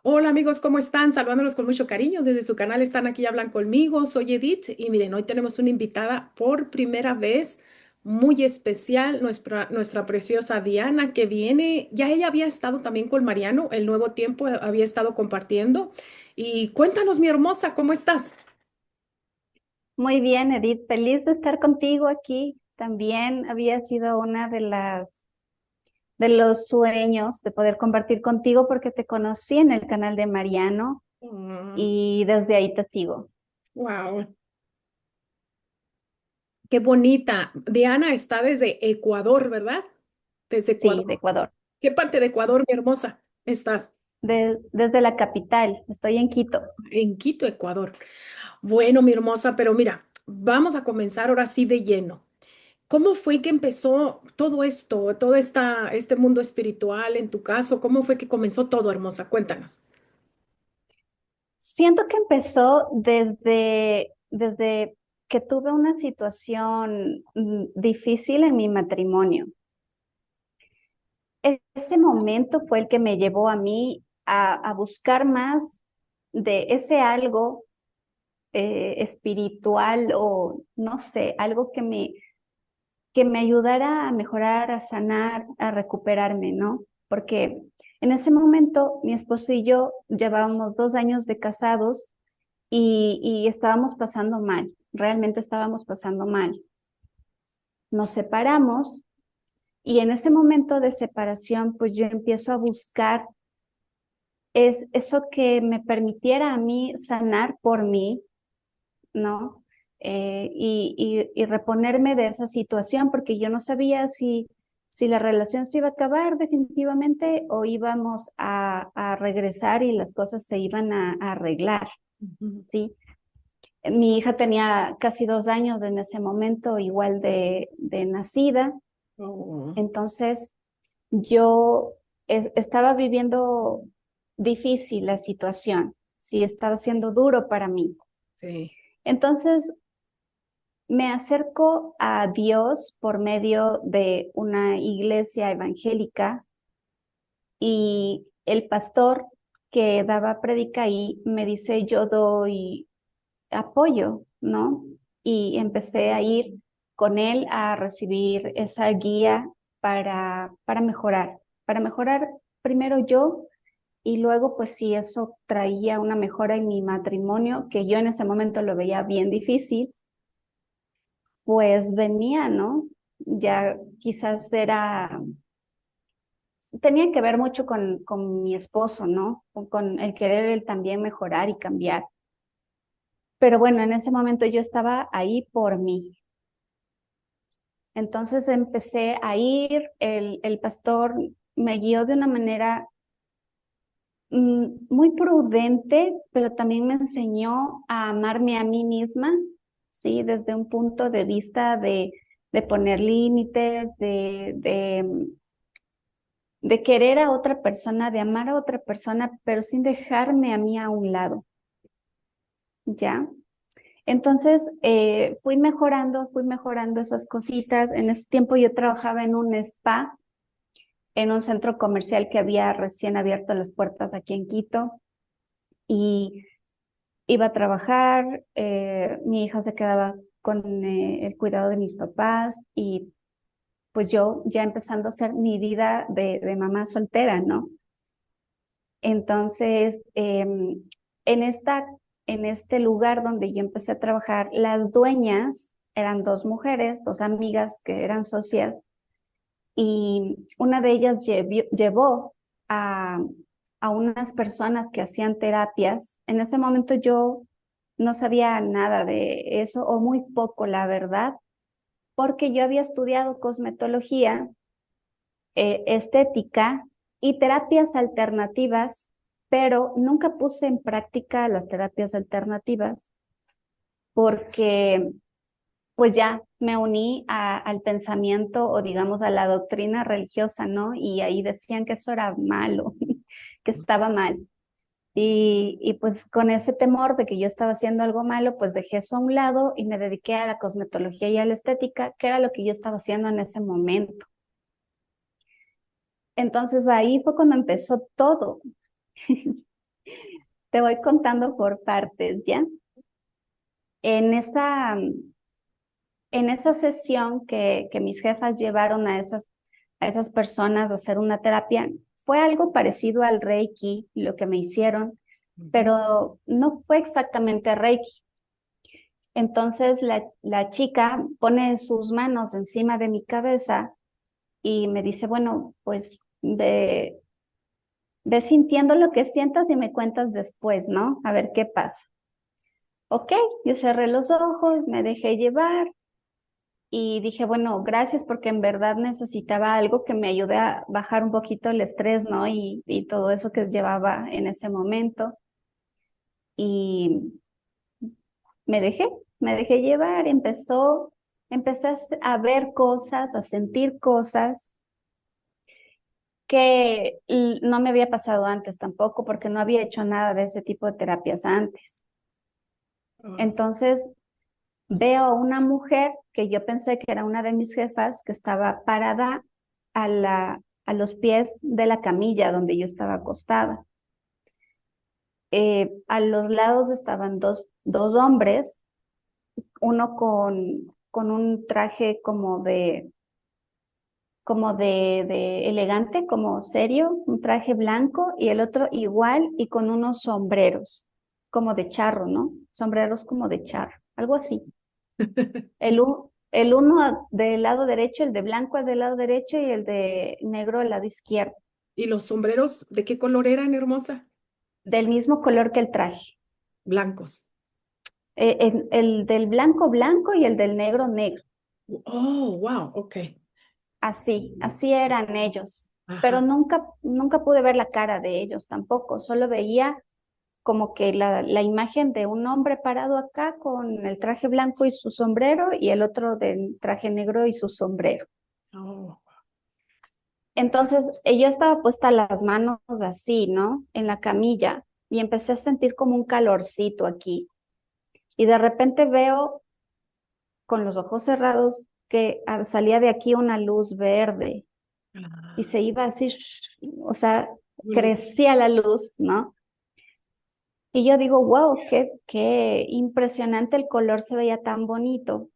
Hola amigos, ¿cómo están? Saludándolos con mucho cariño. Desde su canal están aquí, hablan conmigo. Soy Edith y miren, hoy tenemos una invitada por primera vez muy especial, nuestra preciosa Diana, que viene. Ya ella había estado también con Mariano, el Nuevo Tiempo había estado compartiendo. Y cuéntanos, mi hermosa, ¿cómo estás? Muy bien, Edith, feliz de estar contigo aquí. También había sido una de los sueños de poder compartir contigo porque te conocí en el canal de Mariano y desde ahí te sigo. Wow, qué bonita. Diana está desde Ecuador, ¿verdad? Desde Sí, de Ecuador. Ecuador. ¿Qué parte de Ecuador, mi hermosa, estás? Desde la capital, estoy en Quito. En Quito, Ecuador. Bueno, mi hermosa, pero mira, vamos a comenzar ahora sí de lleno. ¿Cómo fue que empezó todo esto, este mundo espiritual en tu caso? ¿Cómo fue que comenzó todo, hermosa? Cuéntanos. Siento que empezó desde que tuve una situación difícil en mi matrimonio. Ese momento fue el que me llevó a mí a buscar más de ese algo espiritual o no sé, algo que me ayudara a mejorar, a sanar, a recuperarme, ¿no? Porque en ese momento mi esposo y yo llevábamos 2 años de casados y estábamos pasando mal, realmente estábamos pasando mal. Nos separamos y en ese momento de separación, pues yo empiezo a buscar es eso que me permitiera a mí sanar por mí, ¿no? Y reponerme de esa situación, porque yo no sabía si la relación se iba a acabar definitivamente o íbamos a regresar y las cosas se iban a arreglar, Ujú. ¿sí? Mi hija tenía casi 2 años en ese momento, igual de nacida, Oh, entonces yo estaba viviendo difícil la situación, sí, estaba siendo duro para mí. sí. Entonces me acerco a Dios por medio de una iglesia evangélica y el pastor que daba prédica ahí me dice, yo doy apoyo, ¿no? Y empecé a ir con él a recibir esa guía para mejorar primero yo y luego pues si eso traía una mejora en mi matrimonio, que yo en ese momento lo veía bien difícil pues venía, ¿no? Ya quizás tenía que ver mucho con mi esposo, ¿no? Con el querer él también mejorar y cambiar. Pero bueno, en ese momento yo estaba ahí por mí. Entonces empecé a ir, el pastor me guió de una manera muy prudente, pero también me enseñó a amarme a mí misma, ¿sí? Desde un punto de vista de poner límites, de querer a otra persona, de amar a otra persona, pero sin dejarme a mí a un lado, ¿ya? Entonces, fui mejorando esas cositas. En ese tiempo yo trabajaba en un spa, en un centro comercial que había recién abierto las puertas aquí en Quito y iba a trabajar, mi hija se quedaba con el cuidado de mis papás y pues yo ya empezando a hacer mi vida de mamá soltera, ¿no? Entonces, en esta, en este lugar donde yo empecé a trabajar, las dueñas eran dos mujeres, dos amigas que eran socias, y una de ellas llevó a, a unas personas que hacían terapias. En ese momento yo no sabía nada de eso, o muy poco, la verdad, porque yo había estudiado cosmetología estética y terapias alternativas, pero nunca puse en práctica las terapias alternativas porque pues ya me uní al pensamiento o digamos a la doctrina religiosa, ¿no? Y ahí decían que eso era malo, que estaba mal. Y pues con ese temor de que yo estaba haciendo algo malo, pues dejé eso a un lado y me dediqué a la cosmetología y a la estética, que era lo que yo estaba haciendo en ese momento. Entonces ahí fue cuando empezó todo. Te voy contando por partes, ¿ya? En esa, en esa sesión que mis jefas llevaron a esas personas a hacer una terapia, fue algo parecido al Reiki, lo que me hicieron, Ujú. pero no fue exactamente Reiki. Entonces la chica pone sus manos encima de mi cabeza y me dice, bueno, pues ve sintiendo lo que sientas y me cuentas después, ¿no? A ver qué pasa. Ok, yo cerré los ojos, me dejé llevar y dije, bueno, gracias porque en verdad necesitaba algo que me ayude a bajar un poquito el estrés, ¿no? Y todo eso que llevaba en ese momento. Y me dejé llevar, empecé a ver cosas, a sentir cosas que no me había pasado antes tampoco, porque no había hecho nada de ese tipo de terapias antes. Ah, Entonces veo a una mujer que yo pensé que era una de mis jefas, que estaba parada a los pies de la camilla donde yo estaba acostada. A los lados estaban dos hombres, uno con un traje como de elegante, como serio, un traje blanco, y el otro igual y con unos sombreros, como de charro, ¿no? Sombreros como de charro, algo así. El uno del lado derecho, el de blanco del lado derecho y el de negro del lado izquierdo, ¿Y los sombreros de qué color eran, hermosa? del mismo color que el traje. Blancos. El del blanco blanco y el del negro negro. Oh, wow, ok. Así eran ellos. Pero Ajá. nunca pude ver la cara de ellos tampoco, solo veía como que la imagen de un hombre parado acá con el traje blanco y su sombrero y el otro del traje negro y su sombrero. Oh, Entonces, yo estaba puesta las manos así, ¿no? En la camilla y empecé a sentir como un calorcito aquí. Y de repente veo con los ojos cerrados que salía de aquí una luz verde y ah, se iba así, o sea, bonito. crecía la luz, ¿no? Y yo digo, wow, qué impresionante el color, se veía tan bonito,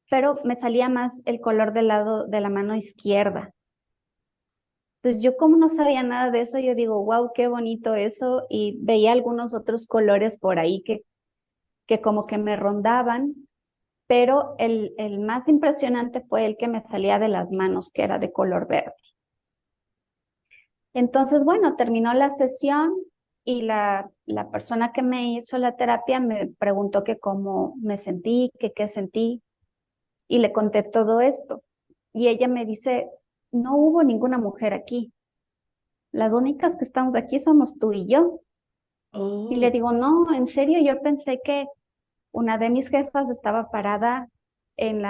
pero me salía más el color del lado de la mano izquierda. Entonces yo como no sabía nada de eso, yo digo, wow, qué bonito eso, y veía algunos otros colores por ahí que como que me rondaban, pero el más impresionante fue el que me salía de las manos, que era de color verde. Entonces, bueno, terminó la sesión y la persona que me hizo la terapia me preguntó que cómo me sentí, que qué sentí, y le conté todo esto. Y ella me dice, no hubo ninguna mujer aquí. Las únicas que estamos aquí somos tú y yo. Y le Oh, digo, no, en serio, yo pensé que una de mis jefas estaba parada en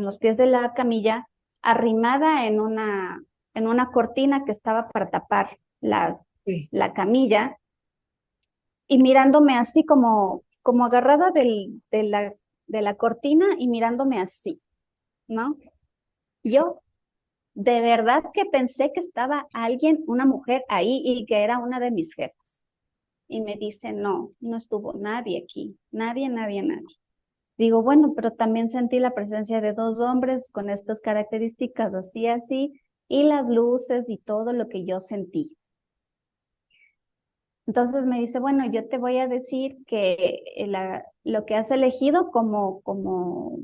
los pies de la camilla, arrimada en una cortina que estaba para tapar sí. la camilla y mirándome así como agarrada de la cortina y mirándome así, ¿no? Sí. Yo de verdad que pensé que estaba alguien, una mujer ahí y que era una de mis jefas. Y me dice, no, no estuvo nadie aquí, nadie, nadie, nadie. Digo, bueno, pero también sentí la presencia de dos hombres con estas características así, así, y las luces y todo lo que yo sentí. Entonces me dice, bueno, yo te voy a decir que lo que has elegido como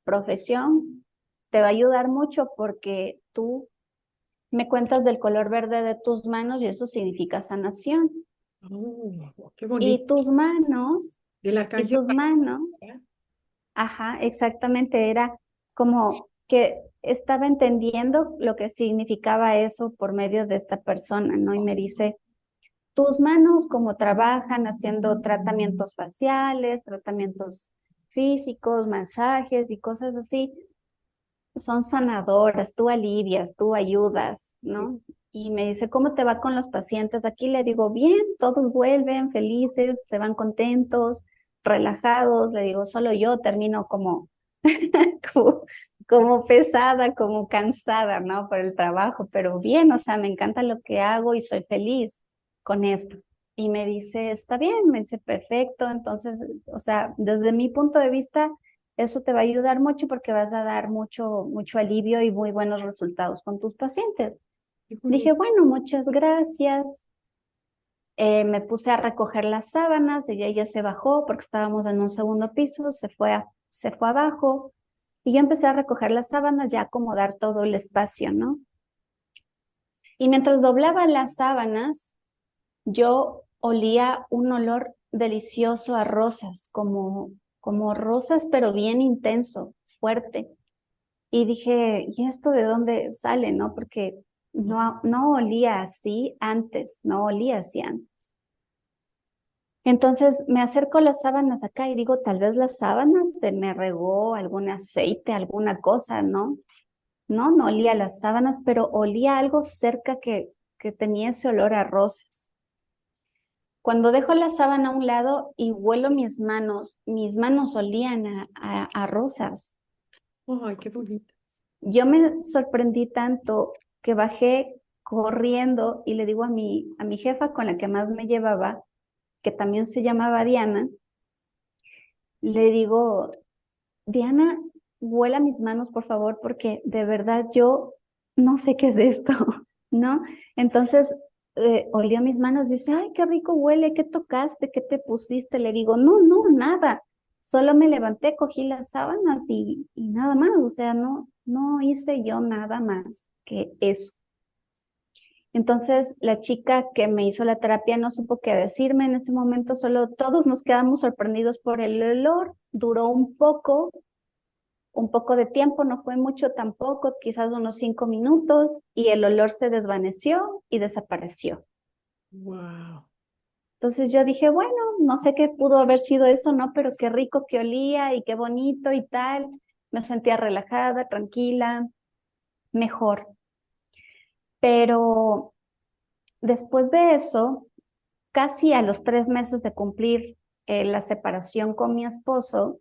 profesión te va a ayudar mucho porque tú me cuentas del color verde de tus manos y eso significa sanación. Oh, qué bonito. Y tus manos, El y arcángel tus manos, Rafael. ajá, exactamente, era como que estaba entendiendo lo que significaba eso por medio de esta persona, ¿no? Y me dice, tus manos como trabajan haciendo tratamientos faciales, tratamientos físicos, masajes y cosas así, son sanadoras, tú alivias, tú ayudas, ¿no? Y me dice, ¿cómo te va con los pacientes? Aquí le digo, bien, todos vuelven felices, se van contentos, relajados. Le digo, solo yo termino como, como pesada, como cansada, ¿no? Por el trabajo, pero bien, o sea, me encanta lo que hago y soy feliz con esto. y me dice, está bien, me dice, perfecto. Entonces, o sea, desde mi punto de vista, eso te va a ayudar mucho porque vas a dar mucho alivio y muy buenos resultados con tus pacientes. Qué Dije, bonito. bueno, muchas gracias. Me puse a recoger las sábanas, ella ya se bajó porque estábamos en un segundo piso, se fue abajo y yo empecé a recoger las sábanas, ya a acomodar todo el espacio, ¿no? Y mientras doblaba las sábanas, yo olía un olor delicioso a rosas, como rosas, pero bien intenso, fuerte. Y dije, ¿y esto de dónde sale, no? Porque no olía así antes, no olía así antes. Entonces me acerco las sábanas acá y digo, tal vez las sábanas se me regó algún aceite, alguna cosa, ¿no? No olía las sábanas, pero olía algo cerca que tenía ese olor a rosas. Cuando dejo la sábana a un lado y huelo mis manos olían a rosas. Ay, qué bonito. Yo me sorprendí tanto que bajé corriendo y le digo a mi jefa con la que más me llevaba, que también se llamaba Diana, le digo, Diana, huela mis manos, por favor, porque de verdad yo no sé qué es esto, ¿no? Entonces, olió mis manos, dice, ay, qué rico huele, ¿qué tocaste? ¿Qué te pusiste? Le digo, no, nada. Solo me levanté, cogí las sábanas y nada más, o sea, no hice yo nada más que eso. Entonces, la chica que me hizo la terapia no supo qué decirme en ese momento, solo todos nos quedamos sorprendidos por el olor. Duró un poco de tiempo, no fue mucho tampoco, quizás unos 5 minutos, y el olor se desvaneció y desapareció. Wow. Entonces yo dije, bueno, no sé qué pudo haber sido eso, ¿no? Pero qué rico que olía y qué bonito y tal. Me sentía relajada, tranquila, mejor. Pero después de eso, casi a los 3 meses de cumplir la separación con mi esposo,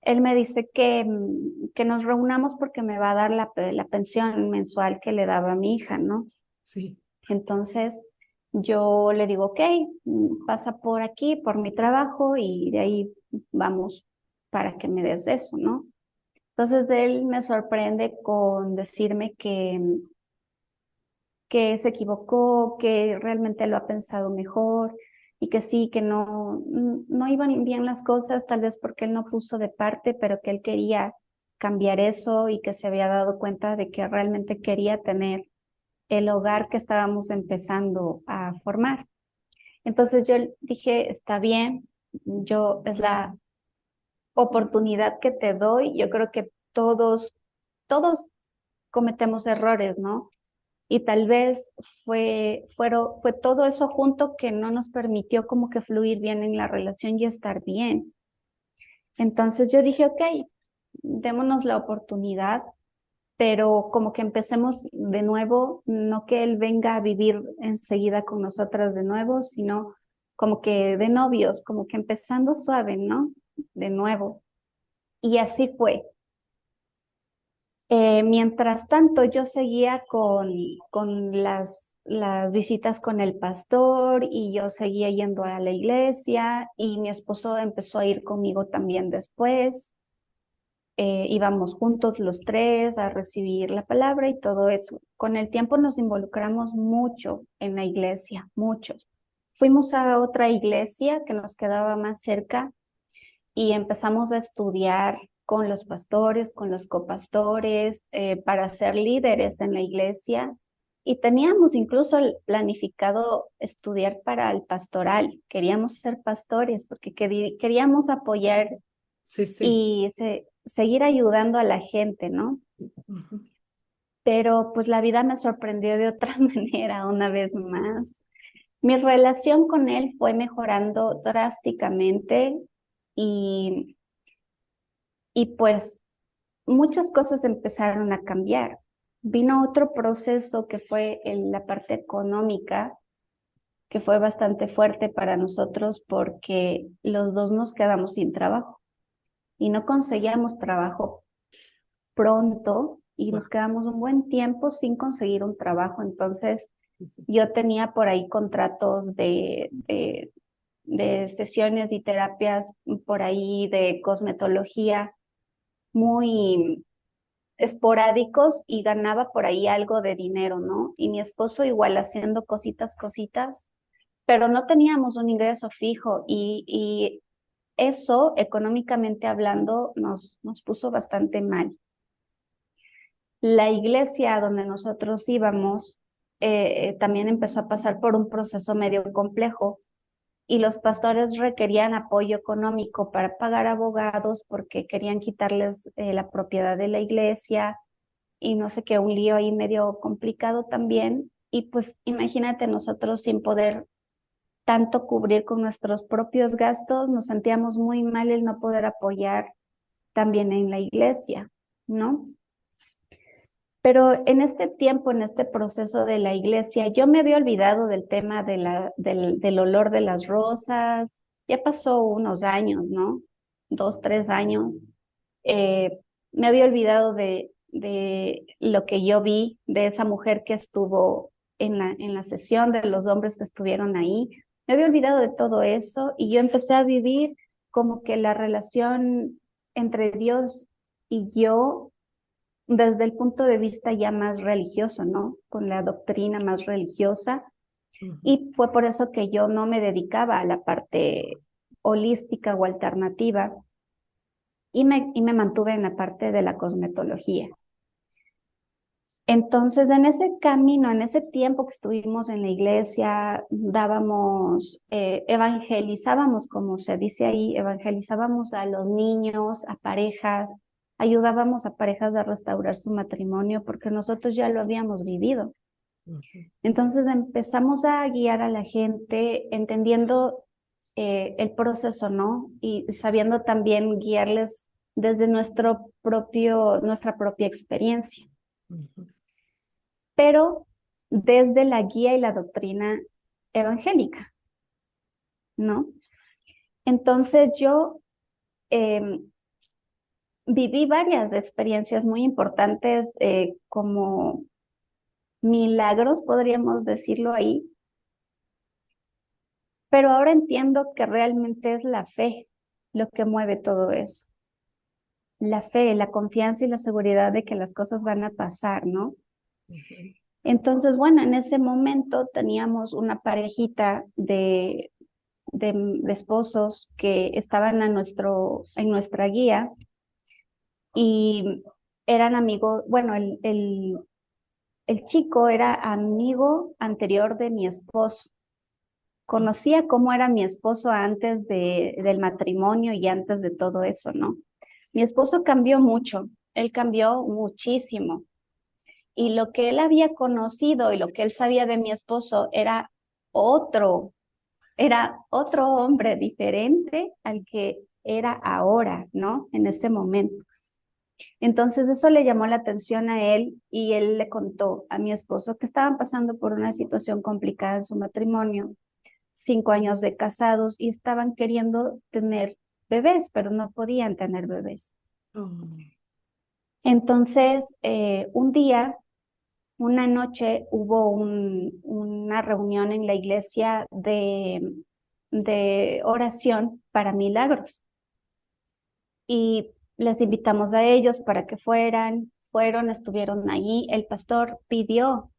él me dice que nos reunamos porque me va a dar la pensión mensual que le daba a mi hija, ¿no? Sí. Entonces yo le digo, ok, pasa por aquí, por mi trabajo y de ahí vamos para que me des eso, ¿no? Entonces él me sorprende con decirme que se equivocó, que realmente lo ha pensado mejor y que sí, que no iban bien las cosas, tal vez porque él no puso de parte, pero que él quería cambiar eso y que se había dado cuenta de que realmente quería tener el hogar que estábamos empezando a formar. Entonces yo dije, está bien, yo es la oportunidad que te doy, yo creo que todos cometemos errores, ¿no? Y tal vez fue todo eso junto que no nos permitió como que fluir bien en la relación y estar bien. Entonces yo dije, ok, démonos la oportunidad, pero como que empecemos de nuevo, no que él venga a vivir enseguida con nosotras de nuevo, sino como que de novios, como que empezando suave, ¿no? De nuevo. Y así fue. Mientras tanto, yo seguía con las visitas con el pastor y yo seguía yendo a la iglesia y mi esposo empezó a ir conmigo también después. Íbamos juntos los tres a recibir la palabra y todo eso. Con el tiempo nos involucramos mucho en la iglesia, muchos. Fuimos a otra iglesia que nos quedaba más cerca y empezamos a estudiar con los pastores, con los copastores, para ser líderes en la iglesia. Y teníamos incluso planificado estudiar para el pastoral. Queríamos ser pastores porque queríamos apoyar Sí, sí. y seguir ayudando a la gente, ¿no? Ujú. Pero pues la vida me sorprendió de otra manera una vez más. Mi relación con él fue mejorando drásticamente y, y pues muchas cosas empezaron a cambiar. Vino otro proceso que fue en la parte económica, que fue bastante fuerte para nosotros porque los dos nos quedamos sin trabajo y no conseguíamos trabajo pronto y Wow. nos quedamos un buen tiempo sin conseguir un trabajo. Entonces, Sí, sí. Yo tenía por ahí contratos de sesiones y terapias por ahí de cosmetología muy esporádicos y ganaba por ahí algo de dinero, ¿no? Y mi esposo igual haciendo cositas, pero no teníamos un ingreso fijo y eso, económicamente hablando, nos puso bastante mal. La iglesia donde nosotros íbamos también empezó a pasar por un proceso medio complejo y los pastores requerían apoyo económico para pagar abogados porque querían quitarles la propiedad de la iglesia y no sé qué, un lío ahí medio complicado también. Y pues imagínate nosotros sin poder tanto cubrir con nuestros propios gastos, nos sentíamos muy mal el no poder apoyar también en la iglesia, ¿no? Pero en este tiempo, en este proceso de la iglesia, yo me había olvidado del tema del olor de las rosas. Ya pasó unos años, ¿no? 2, 3 años. Eh, Me había olvidado de lo que yo vi, de esa mujer que estuvo en la sesión, de los hombres que estuvieron ahí. Me había olvidado de todo eso y yo empecé a vivir como que la relación entre Dios y yo desde el punto de vista ya más religioso, ¿no? Con la doctrina más religiosa. Ujú. Y fue por eso que yo no me dedicaba a la parte holística o alternativa y me mantuve en la parte de la cosmetología. Entonces, en ese camino, en ese tiempo que estuvimos en la iglesia, dábamos, evangelizábamos, como se dice ahí, evangelizábamos a los niños, a parejas, ayudábamos a parejas a restaurar su matrimonio porque nosotros ya lo habíamos vivido. Ujú. Entonces empezamos a guiar a la gente entendiendo el proceso, ¿no? Y sabiendo también guiarles desde nuestra propia experiencia, Ujú. pero desde la guía y la doctrina evangélica, ¿no? Entonces yo eh, viví varias experiencias muy importantes como milagros, podríamos decirlo ahí, pero ahora entiendo que realmente es la fe lo que mueve todo eso. La fe, la confianza y la seguridad de que las cosas van a pasar, ¿no? Ujú. Entonces, bueno, en ese momento teníamos una parejita de esposos que estaban en nuestra guía y eran amigos, bueno, el chico era amigo anterior de mi esposo. Conocía cómo era mi esposo antes del matrimonio y antes de todo eso, ¿no? Mi esposo cambió mucho, él cambió muchísimo. Y lo que él había conocido y lo que él sabía de mi esposo otro, era otro hombre diferente al que era ahora, ¿no? En ese momento. Entonces eso le llamó la atención a él y él le contó a mi esposo que estaban pasando por una situación complicada en su matrimonio, 5 años de casados y estaban queriendo tener bebés, pero no podían tener bebés. Oh. Entonces, un día, una noche, hubo una reunión en la iglesia de oración para milagros y les invitamos a ellos para que fueron, estuvieron allí. El pastor pidió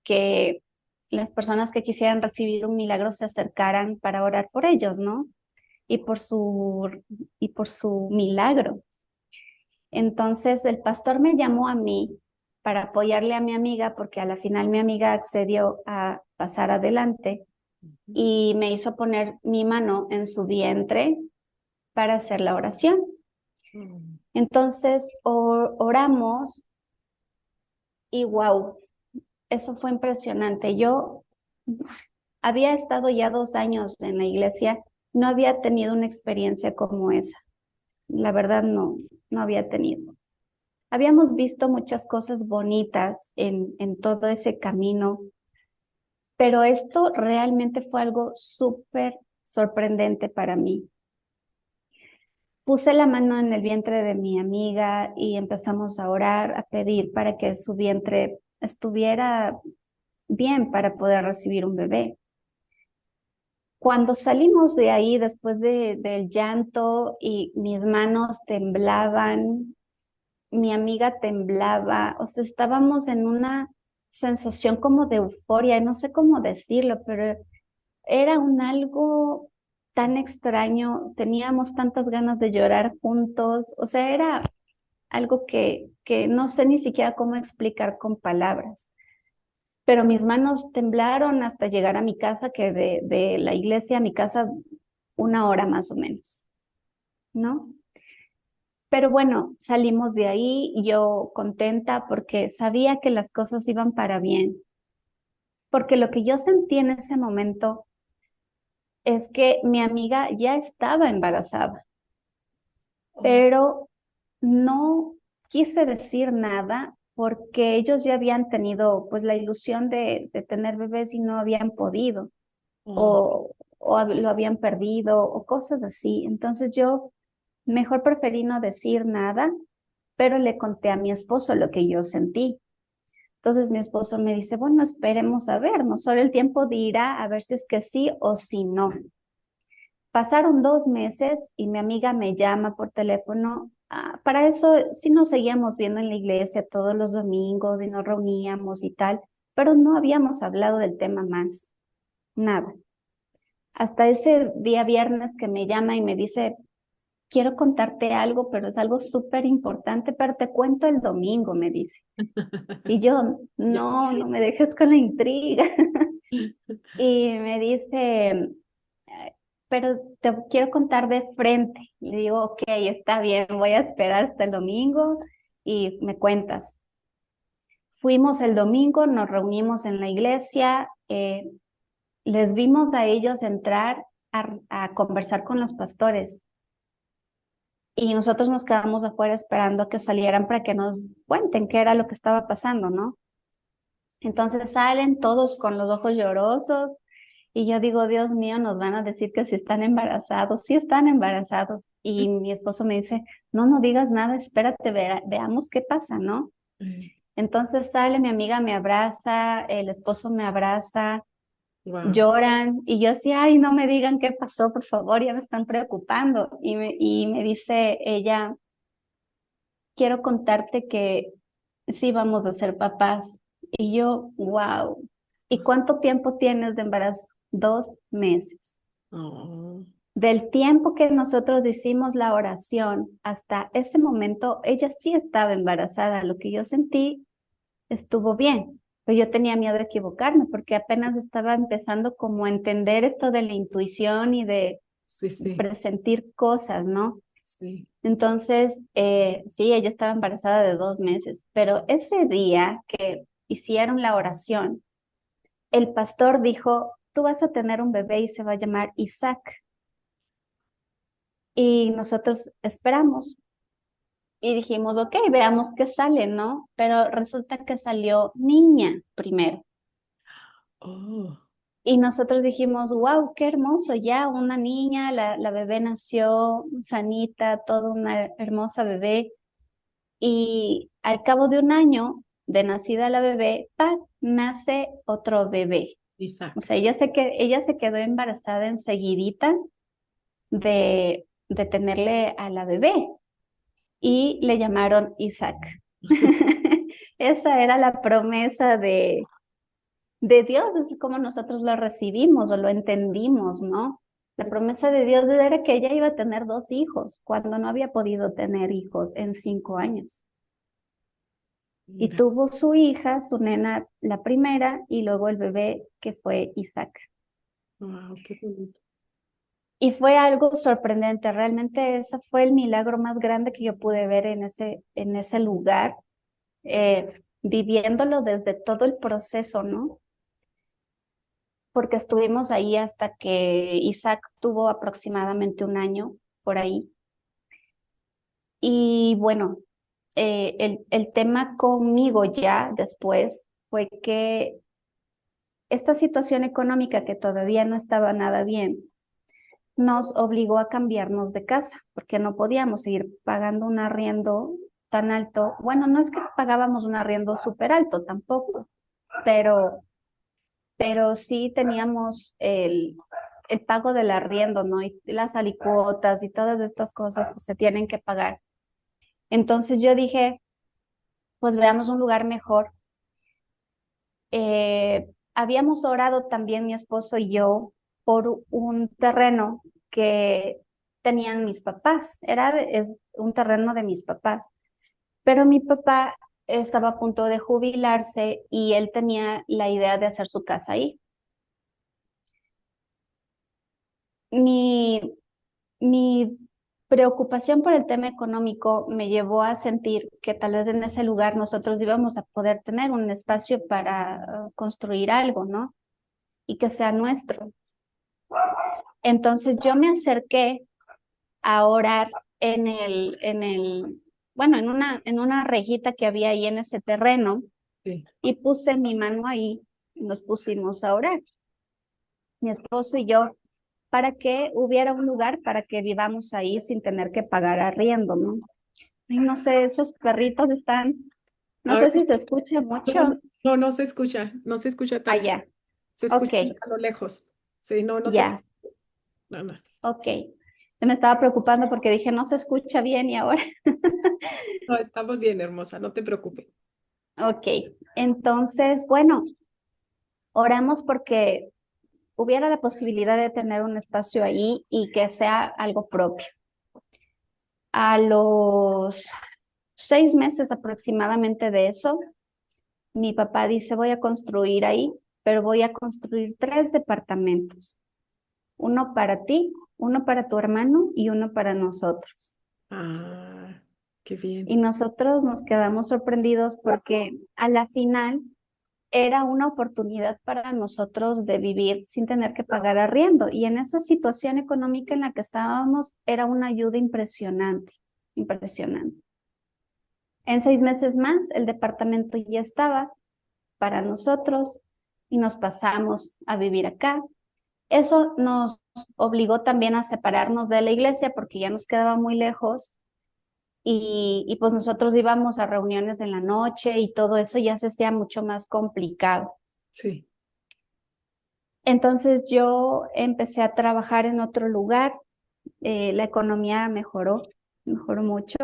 que las personas que quisieran recibir un milagro se acercaran para orar por ellos, ¿no? Y y por su milagro. Entonces el pastor me llamó a mí para apoyarle a mi amiga porque a la final mi amiga accedió a pasar adelante Ujú. y me hizo poner mi mano en su vientre para hacer la oración. Mm. Entonces oramos y wow, eso fue impresionante. Yo había estado ya 2 años en la iglesia, no había tenido una experiencia como esa. La verdad no había tenido. Habíamos visto muchas cosas bonitas en todo ese camino, pero esto realmente fue algo súper sorprendente para mí. Puse la mano en el vientre de mi amiga y empezamos a orar, a pedir para que su vientre estuviera, bien para poder recibir un bebé. Cuando salimos de ahí después del llanto y mis manos temblaban, mi amiga temblaba, o sea, estábamos en una sensación como de euforia, no sé cómo decirlo, pero era un algo tan extraño, teníamos tantas ganas de llorar juntos, o sea, era algo que no sé ni siquiera cómo explicar con palabras. Pero mis manos temblaron hasta llegar a mi casa, que de la iglesia a mi casa 1 hora más o menos, ¿no? Pero bueno, salimos de ahí y yo contenta porque sabía que las cosas iban para bien, porque lo que yo sentí en ese momento es que mi amiga ya estaba embarazada, Oh, pero no quise decir nada porque ellos ya habían tenido pues la ilusión de tener bebés y no habían podido oh, o lo habían perdido o cosas así. Entonces yo mejor preferí no decir nada, pero le conté a mi esposo lo que yo sentí. Entonces mi esposo me dice, bueno, esperemos a ver, no solo el tiempo dirá a ver si es que sí o si no. Pasaron 2 meses y mi amiga me llama por teléfono. Para eso sí nos seguíamos viendo en la iglesia todos los domingos y nos reuníamos y tal, pero no habíamos hablado del tema más, nada. Hasta ese día viernes que me llama y me dice, quiero contarte algo, pero es algo súper importante, pero te cuento el domingo, me dice. Y yo, ya. no, no me dejes con la intriga. Y me dice, pero te quiero contar de frente. Le digo, ok, está bien, voy a esperar hasta el domingo y me cuentas. Fuimos el domingo, nos reunimos en la iglesia, les vimos a ellos entrar a conversar con los pastores y nosotros nos quedamos afuera esperando a que salieran para que nos cuenten qué era lo que estaba pasando, ¿no? Entonces salen todos con los ojos llorosos y yo digo, Dios mío, nos van a decir que si están embarazados, sí están embarazados. Y mi esposo me dice, no, no digas nada, espérate, veamos qué pasa, ¿no? Entonces sale mi amiga, me abraza, el esposo me abraza, Wow. lloran y yo así, ay, no me digan qué pasó, por favor, ya me están preocupando. Y me dice ella, quiero contarte que sí vamos a ser papás. Y yo, wow. ¿Y cuánto tiempo tienes de embarazo? 2 meses. Oh, Del tiempo que nosotros hicimos la oración hasta ese momento, ella sí estaba embarazada. Lo que yo sentí estuvo bien, pero yo tenía miedo de equivocarme porque apenas estaba empezando como a entender esto de la intuición y de sí, sí, presentir cosas, ¿no? sí. Entonces, sí, ella estaba embarazada de 2 meses, pero ese día que hicieron la oración, el pastor dijo, tú vas a tener un bebé y se va a llamar Isaac. Y nosotros esperamos y dijimos, ok, veamos qué sale, ¿no? Pero resulta que salió niña primero. Oh, Y nosotros dijimos, wow, qué hermoso, ya una niña, la bebé nació sanita, toda una hermosa bebé. Y al cabo de un año de nacida la bebé, ¡pac!, nace otro bebé. O Isaac. sea, ella se quedó embarazada enseguidita de tenerle a la bebé y le llamaron Isaac. Esa era la promesa de Dios, es como nosotros lo recibimos o lo entendimos, ¿no? La promesa de Dios era que ella iba a tener 2 hijos cuando no había podido tener hijos en 5 años. Y Mira, tuvo su hija, su nena, la primera, y luego el bebé que fue Isaac. wow, qué bonito. Y fue algo sorprendente, realmente ese fue el milagro más grande que yo pude ver en ese lugar, viviéndolo desde todo el proceso, ¿no? Porque estuvimos ahí hasta que Isaac tuvo aproximadamente un año por ahí. Y bueno, el tema conmigo ya después fue que esta situación económica que todavía no estaba nada bien nos obligó a cambiarnos de casa porque no podíamos seguir pagando un arriendo tan alto. Bueno, no es que pagábamos un arriendo súper alto tampoco, pero pero sí teníamos el pago del arriendo, ¿no? Y las alicuotas y todas estas cosas que se tienen que pagar. Entonces yo dije, pues veamos un lugar mejor. Habíamos orado también mi esposo y yo por un terreno que tenían mis papás. Es un terreno de mis papás. Pero mi papá estaba a punto de jubilarse y él tenía la idea de hacer su casa ahí. Mi, mi preocupación por el tema económico me llevó a sentir que tal vez en ese lugar nosotros íbamos a poder tener un espacio para construir algo, ¿no? Y que sea nuestro. Entonces yo me acerqué a orar bueno, en una rejita que había ahí en ese terreno Sí. y puse mi mano ahí y nos pusimos a orar, mi esposo y yo, para que hubiera un lugar para que vivamos ahí sin tener que pagar arriendo, ¿no? Ay, no sé, esos perritos están, no Ay, sé si se escucha no, mucho no, no se escucha, no se escucha tanto, allá. se Ok, escucha a lo lejos. Sí, no, no te ya, preocupes. No, no, ok. Yo me estaba preocupando porque dije, no se escucha bien y ahora. no, estamos bien, hermosa, no te preocupes. Ok, entonces, bueno, oramos porque hubiera la posibilidad de tener un espacio ahí y que sea algo propio. A los 6 meses aproximadamente de eso, mi papá dice, voy a construir ahí, pero voy a construir 3 departamentos, uno para ti, uno para tu hermano y uno para nosotros. Ah, qué Y bien. nosotros nos quedamos sorprendidos porque a la final era una oportunidad para nosotros de vivir sin tener que pagar arriendo. Y en esa situación económica en la que estábamos, era una ayuda impresionante, impresionante. En 6 meses más, el departamento ya estaba para nosotros y nos pasamos a vivir acá. Eso nos obligó también a separarnos de la iglesia porque ya nos quedaba muy lejos y pues nosotros íbamos a reuniones en la noche y todo eso ya se hacía mucho más complicado. Sí. Entonces yo empecé a trabajar en otro lugar, la economía mejoró, mejoró mucho.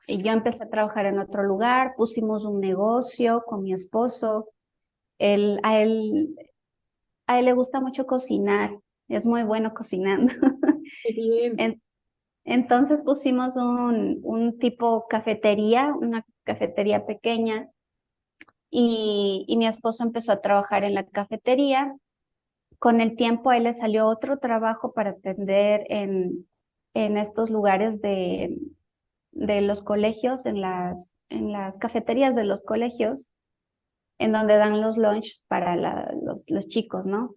Y yo empecé a trabajar en otro lugar, pusimos un negocio con mi esposo. Él, a él, a él le gusta mucho cocinar, es muy bueno cocinando. Qué bien. En- entonces pusimos un tipo cafetería, una cafetería pequeña, y mi esposo empezó a trabajar en la cafetería. Con el tiempo a él le salió otro trabajo para atender en estos lugares de los colegios, en las cafeterías de los colegios, en donde dan los lunches para los chicos, ¿no?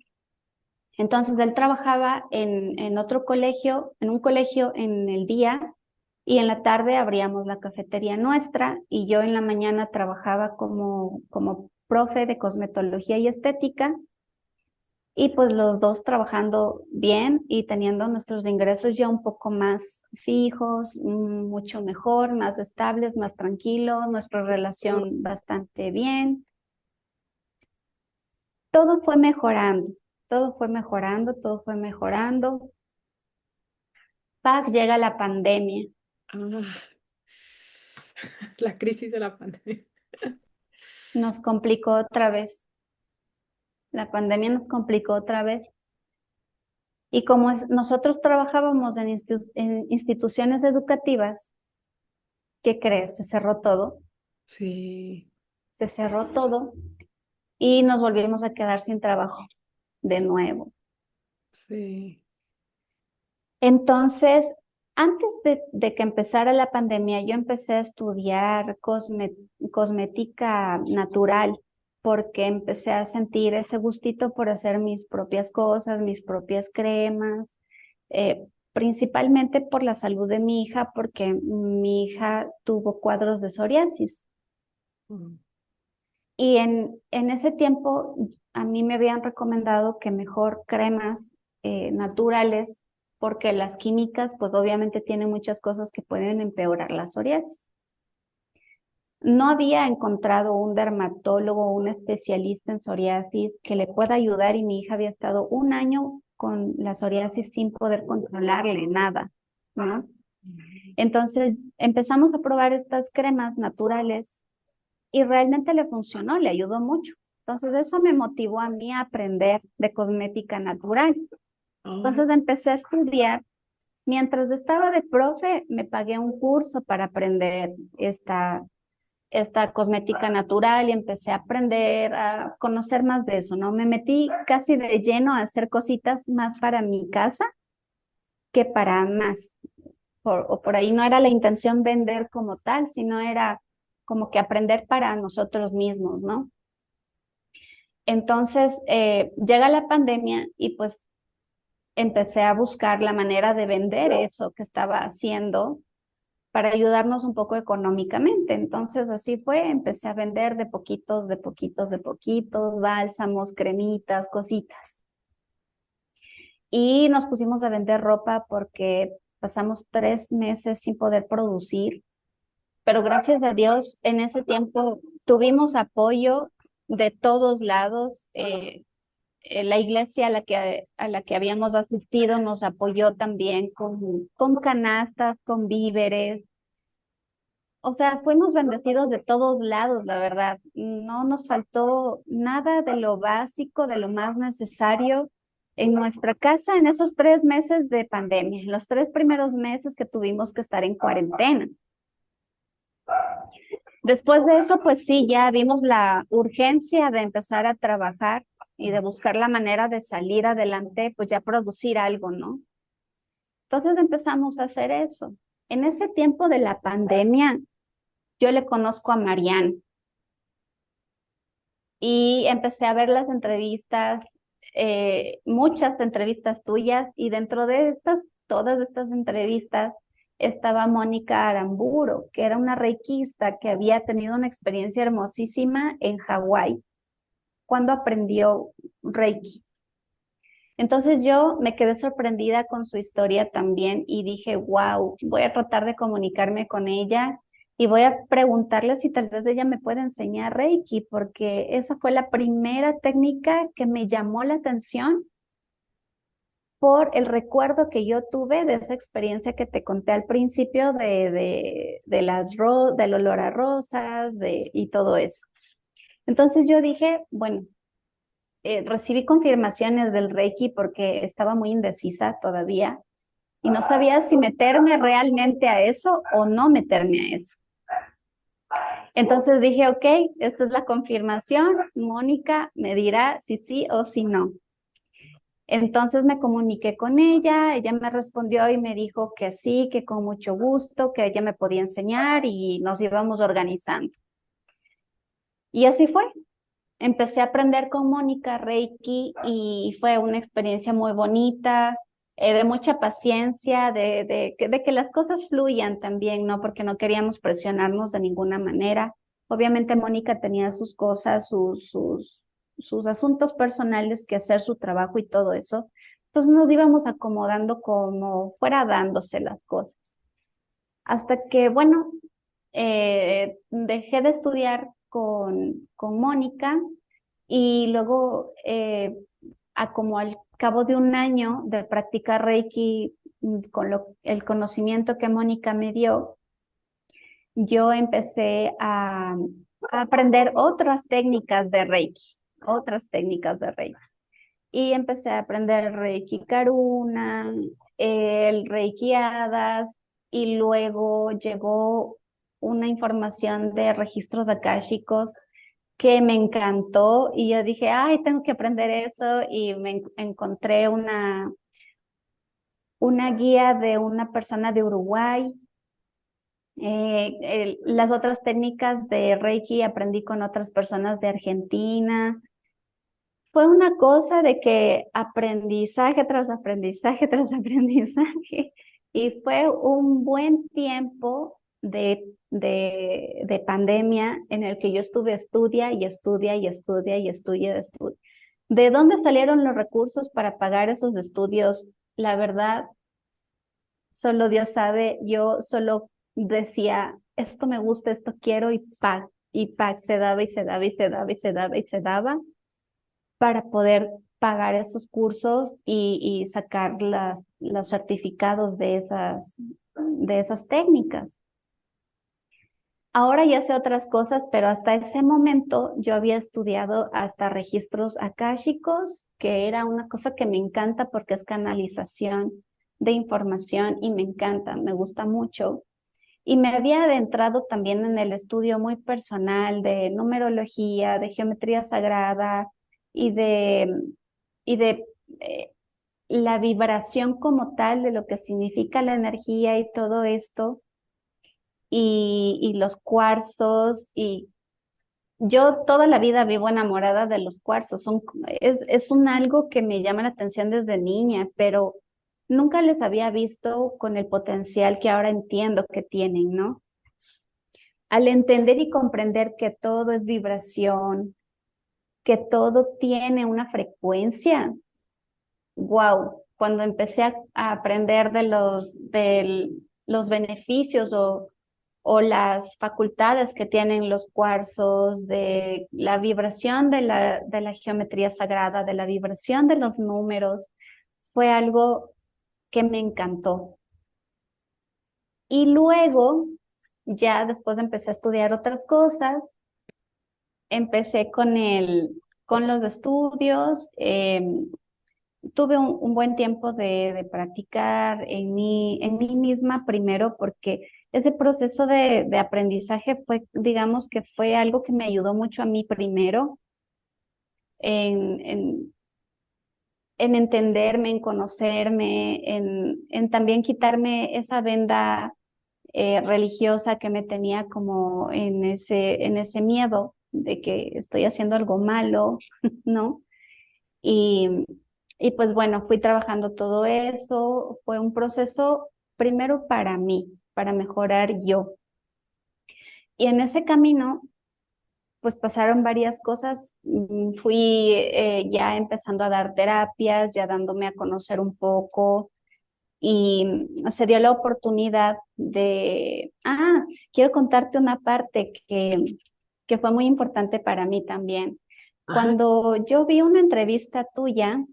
Entonces él trabajaba en otro colegio, en un colegio en el día y en la tarde abríamos la cafetería nuestra y yo en la mañana trabajaba como profe de cosmetología y estética y pues los dos trabajando bien y teniendo nuestros ingresos ya un poco más fijos, mucho mejor, más estables, más tranquilos, nuestra relación bastante bien. Todo fue mejorando, todo fue mejorando, todo fue mejorando. ¡Pac! Llega la pandemia, Ah, la crisis de la pandemia. nos complicó otra vez. La pandemia nos complicó otra vez. Y como nosotros trabajábamos en instituciones educativas, ¿qué crees? Se cerró todo, Sí, se cerró todo y nos volvimos a quedar sin trabajo de nuevo. sí. Entonces, antes de que empezara la pandemia, yo empecé a estudiar cosmética natural porque empecé a sentir ese gustito por hacer mis propias cosas, mis propias cremas, principalmente por la salud de mi hija, porque mi hija tuvo cuadros de psoriasis. Mm. Y en ese tiempo a mí me habían recomendado que mejor cremas naturales, porque las químicas pues obviamente tienen muchas cosas que pueden empeorar la psoriasis. no había encontrado un dermatólogo, un especialista en psoriasis que le pueda ayudar y mi hija había estado un año con la psoriasis sin poder controlarle nada, ¿no? Entonces empezamos a probar estas cremas naturales y realmente le funcionó, le ayudó mucho. Entonces eso me motivó a mí a aprender de cosmética natural. Oh, Entonces empecé a estudiar. Mientras estaba de profe, me pagué un curso para aprender esta cosmética natural y empecé a aprender a conocer más de eso, ¿no? Me metí casi de lleno a hacer cositas más para mi casa que para más. O por ahí no era la intención vender como tal, sino era como que aprender para nosotros mismos, ¿no? Entonces llega la pandemia y pues empecé a buscar la manera de vender eso que estaba haciendo para ayudarnos un poco económicamente. Entonces así fue, empecé a vender de poquitos, de poquitos, de poquitos, bálsamos, cremitas, cositas. Y nos pusimos a vender ropa porque pasamos 3 meses sin poder producir, pero gracias a Dios en ese tiempo tuvimos apoyo de todos lados. La iglesia a la que habíamos asistido nos apoyó también con canastas, con víveres. O sea, fuimos bendecidos de todos lados, la verdad. No nos faltó nada de lo básico, de lo más necesario en nuestra casa en esos 3 meses de pandemia, en los 3 primeros meses que tuvimos que estar en cuarentena. Después de eso, pues sí, ya vimos la urgencia de empezar a trabajar y de buscar la manera de salir adelante, pues ya producir algo, ¿no? Entonces empezamos a hacer eso. En ese tiempo de la pandemia, yo le conozco a Marianne y empecé a ver las entrevistas, muchas entrevistas tuyas, y dentro de estas, todas estas entrevistas, estaba Mónica Aramburo, que era una reikista que había tenido una experiencia hermosísima en Hawái cuando aprendió Reiki. Entonces yo me quedé sorprendida con su historia también y dije, wow, voy a tratar de comunicarme con ella y voy a preguntarle si tal vez ella me puede enseñar Reiki, porque esa fue la primera técnica que me llamó la atención por el recuerdo que yo tuve de esa experiencia que te conté al principio del olor a rosas y todo eso. Entonces yo dije, bueno, recibí confirmaciones del Reiki porque estaba muy indecisa todavía y no sabía si meterme realmente a eso o no meterme a eso. Entonces dije, ok, esta es la confirmación, Mónica me dirá si sí o si no. Entonces me comuniqué con ella me respondió y me dijo que sí, que con mucho gusto, que ella me podía enseñar y nos íbamos organizando. Y así fue. Empecé a aprender con Mónica Reiki y fue una experiencia muy bonita, de mucha paciencia, de que las cosas fluyan también, ¿no? Porque no queríamos presionarnos de ninguna manera. Obviamente Mónica tenía sus cosas, sus asuntos personales que hacer, su trabajo y todo eso. Pues nos íbamos acomodando como fuera dándose las cosas. Hasta que, bueno, dejé de estudiar con Mónica y luego, como al cabo de un año de practicar Reiki, con el conocimiento que Mónica me dio, yo empecé a aprender otras técnicas de Reiki. Y empecé a aprender Reiki Karuna, el Reiki Hadas, y luego llegó una información de registros akáshicos que me encantó y yo dije, ay, tengo que aprender eso y encontré una guía de una persona de Uruguay. Las otras técnicas de Reiki aprendí con otras personas de Argentina. Fue una cosa de que aprendizaje tras aprendizaje tras aprendizaje y fue un buen tiempo de pandemia en el que yo estuve estudia y estudia y estudia y estudia y estudia. ¿De dónde salieron los recursos para pagar esos estudios? La verdad, solo Dios sabe. Yo solo decía, esto me gusta, esto quiero y pack, se daba y se daba y se daba y se daba y se daba para poder pagar estos cursos y sacar los certificados de esas técnicas. Ahora ya sé otras cosas, pero hasta ese momento yo había estudiado hasta registros akáshicos, que era una cosa que me encanta porque es canalización de información y me encanta, me gusta mucho. Y me había adentrado también en el estudio muy personal de numerología, de geometría sagrada y de la vibración como tal, de lo que significa la energía y todo esto, y los cuarzos. Y yo toda la vida vivo enamorada de los cuarzos. Es un algo que me llama la atención desde niña, pero nunca les había visto con el potencial que ahora entiendo que tienen, ¿no? Al entender y comprender que todo es vibración, que todo tiene una frecuencia, wow, cuando empecé a aprender de los beneficios o las facultades que tienen los cuarzos, de la vibración de la geometría sagrada, de la vibración de los números, fue algo que me encantó. Y luego, ya después empecé a estudiar otras cosas. Empecé con los estudios, tuve un buen tiempo de practicar en mí misma primero, porque ese proceso de aprendizaje fue, digamos que fue algo que me ayudó mucho a mí primero en, en, en entenderme, en conocerme, en también quitarme esa venda religiosa que me tenía como en ese miedo de que estoy haciendo algo malo, ¿no? Y, y pues bueno, fui trabajando todo eso, fue un proceso primero para mí, para mejorar yo. Y en ese camino, pues pasaron varias cosas. Fui ya empezando a dar terapias, ya dándome a conocer un poco, y se dio la oportunidad quiero contarte una parte que fue muy importante para mí también. Ajá. Cuando yo vi una entrevista tuya,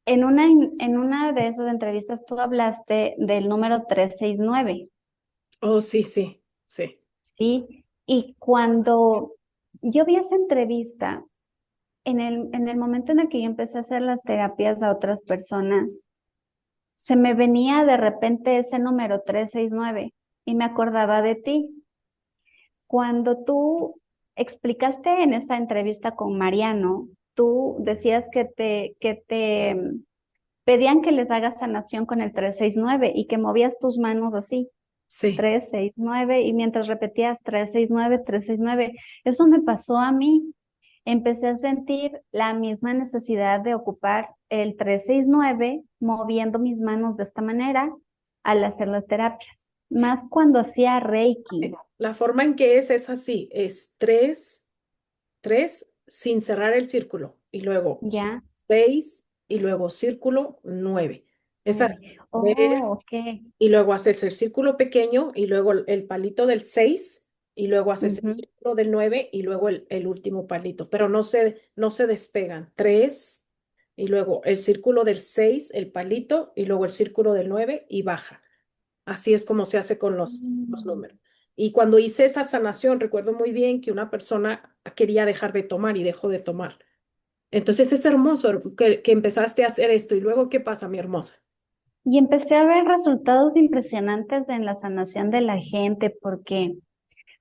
en una de esas entrevistas tú hablaste del número 369, Oh, sí, sí, sí. ¿sí? Y cuando yo vi esa entrevista, en el momento en el que yo empecé a hacer las terapias a otras personas, se me venía de repente ese número 369 y me acordaba de ti. Cuando tú explicaste en esa entrevista con Mariano, tú decías que te pedían que les hagas sanación con el 369 y que movías tus manos así, Sí. 369, y mientras repetías 369, 369, eso me pasó a mí. Empecé a sentir la misma necesidad de ocupar el 369 moviendo mis manos de esta manera al hacer las terapias, más cuando hacía Reiki. La forma en que es así, es tres, tres sin cerrar el círculo y luego Ya, seis y luego círculo nueve. Es así, 9. tres, Oh, ok. y luego haces el círculo pequeño y luego el palito del 6 y luego haces el Ujú. círculo del 9 y luego el último palito, pero no se despegan. Tres y luego el círculo del 6 el palito y luego el círculo del 9 y baja. Así es como se hace con los Mm. números. Y cuando hice esa sanación, recuerdo muy bien que una persona quería dejar de tomar y dejó de tomar. Entonces es hermoso que empezaste a hacer esto. ¿Y luego qué pasa, mi hermosa? Y empecé a ver resultados impresionantes en la sanación de la gente, porque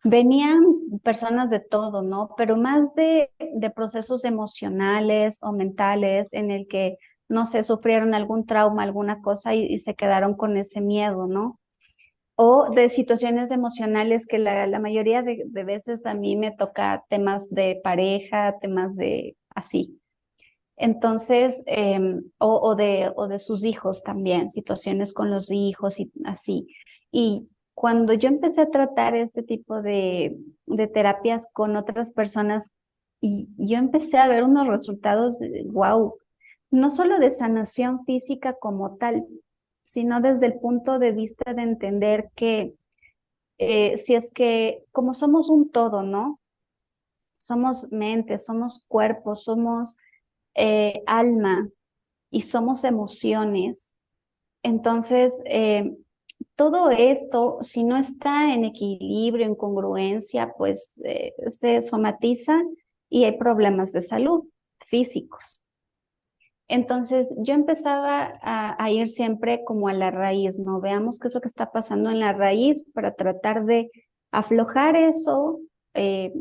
venían personas de todo, ¿no? Pero más de procesos emocionales o mentales en el que, no sé, sufrieron algún trauma, alguna cosa y se quedaron con ese miedo, ¿no? O de situaciones emocionales que la mayoría de veces a mí me toca temas de pareja, temas de así. Entonces, o de sus hijos también, situaciones con los hijos y así. Y cuando yo empecé a tratar este tipo de terapias con otras personas, y yo empecé a ver unos resultados, wow, no solo de sanación física como tal, sino desde el punto de vista de entender que si es que como somos un todo, ¿no? Somos mente, somos cuerpo, somos alma y somos emociones. Entonces, todo esto, si no está en equilibrio, en congruencia, pues se somatiza y hay problemas de salud físicos. Entonces yo empezaba a ir siempre como a la raíz, ¿no? Veamos qué es lo que está pasando en la raíz para tratar de aflojar eso, eh,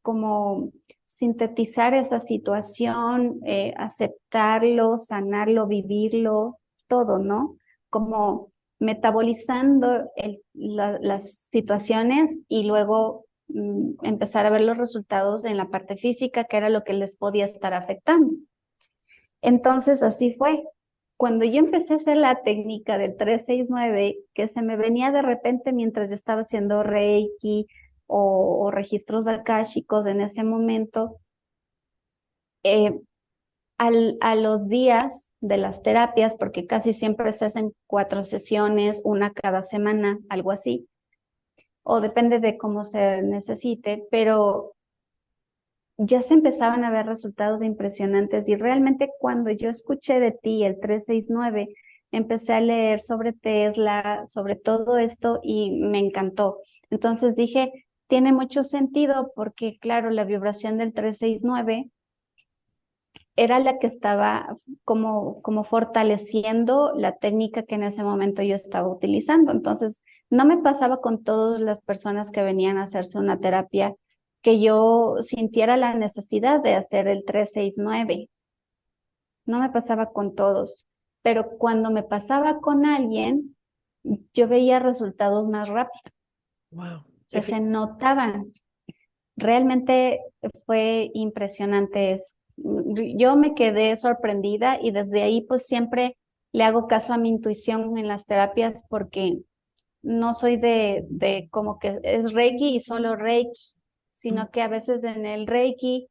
como sintetizar esa situación, aceptarlo, sanarlo, vivirlo, todo, ¿no? Como metabolizando las situaciones y luego empezar a ver los resultados en la parte física, que era lo que les podía estar afectando. Entonces así fue. Cuando yo empecé a hacer la técnica del 369, que se me venía de repente mientras yo estaba haciendo Reiki o registros akáshicos en ese momento, eh, a los días de las terapias, porque casi siempre se hacen 4 sesiones, una cada semana, algo así, o depende de cómo se necesite, pero ya se empezaban a ver resultados impresionantes y realmente cuando yo escuché de ti el 369 empecé a leer sobre Tesla, sobre todo esto y me encantó. Entonces dije, tiene mucho sentido porque claro, la vibración del 369 era la que estaba como fortaleciendo la técnica que en ese momento yo estaba utilizando. Entonces, no me pasaba con todas las personas que venían a hacerse una terapia que yo sintiera la necesidad de hacer el 369. No me pasaba con todos, pero cuando me pasaba con alguien, yo veía resultados más rápido. Wow. O sea, se notaban. Realmente fue impresionante eso. Yo me quedé sorprendida y desde ahí pues siempre le hago caso a mi intuición en las terapias porque no soy de como que es Reiki y solo Reiki, sino que a veces en el Reiki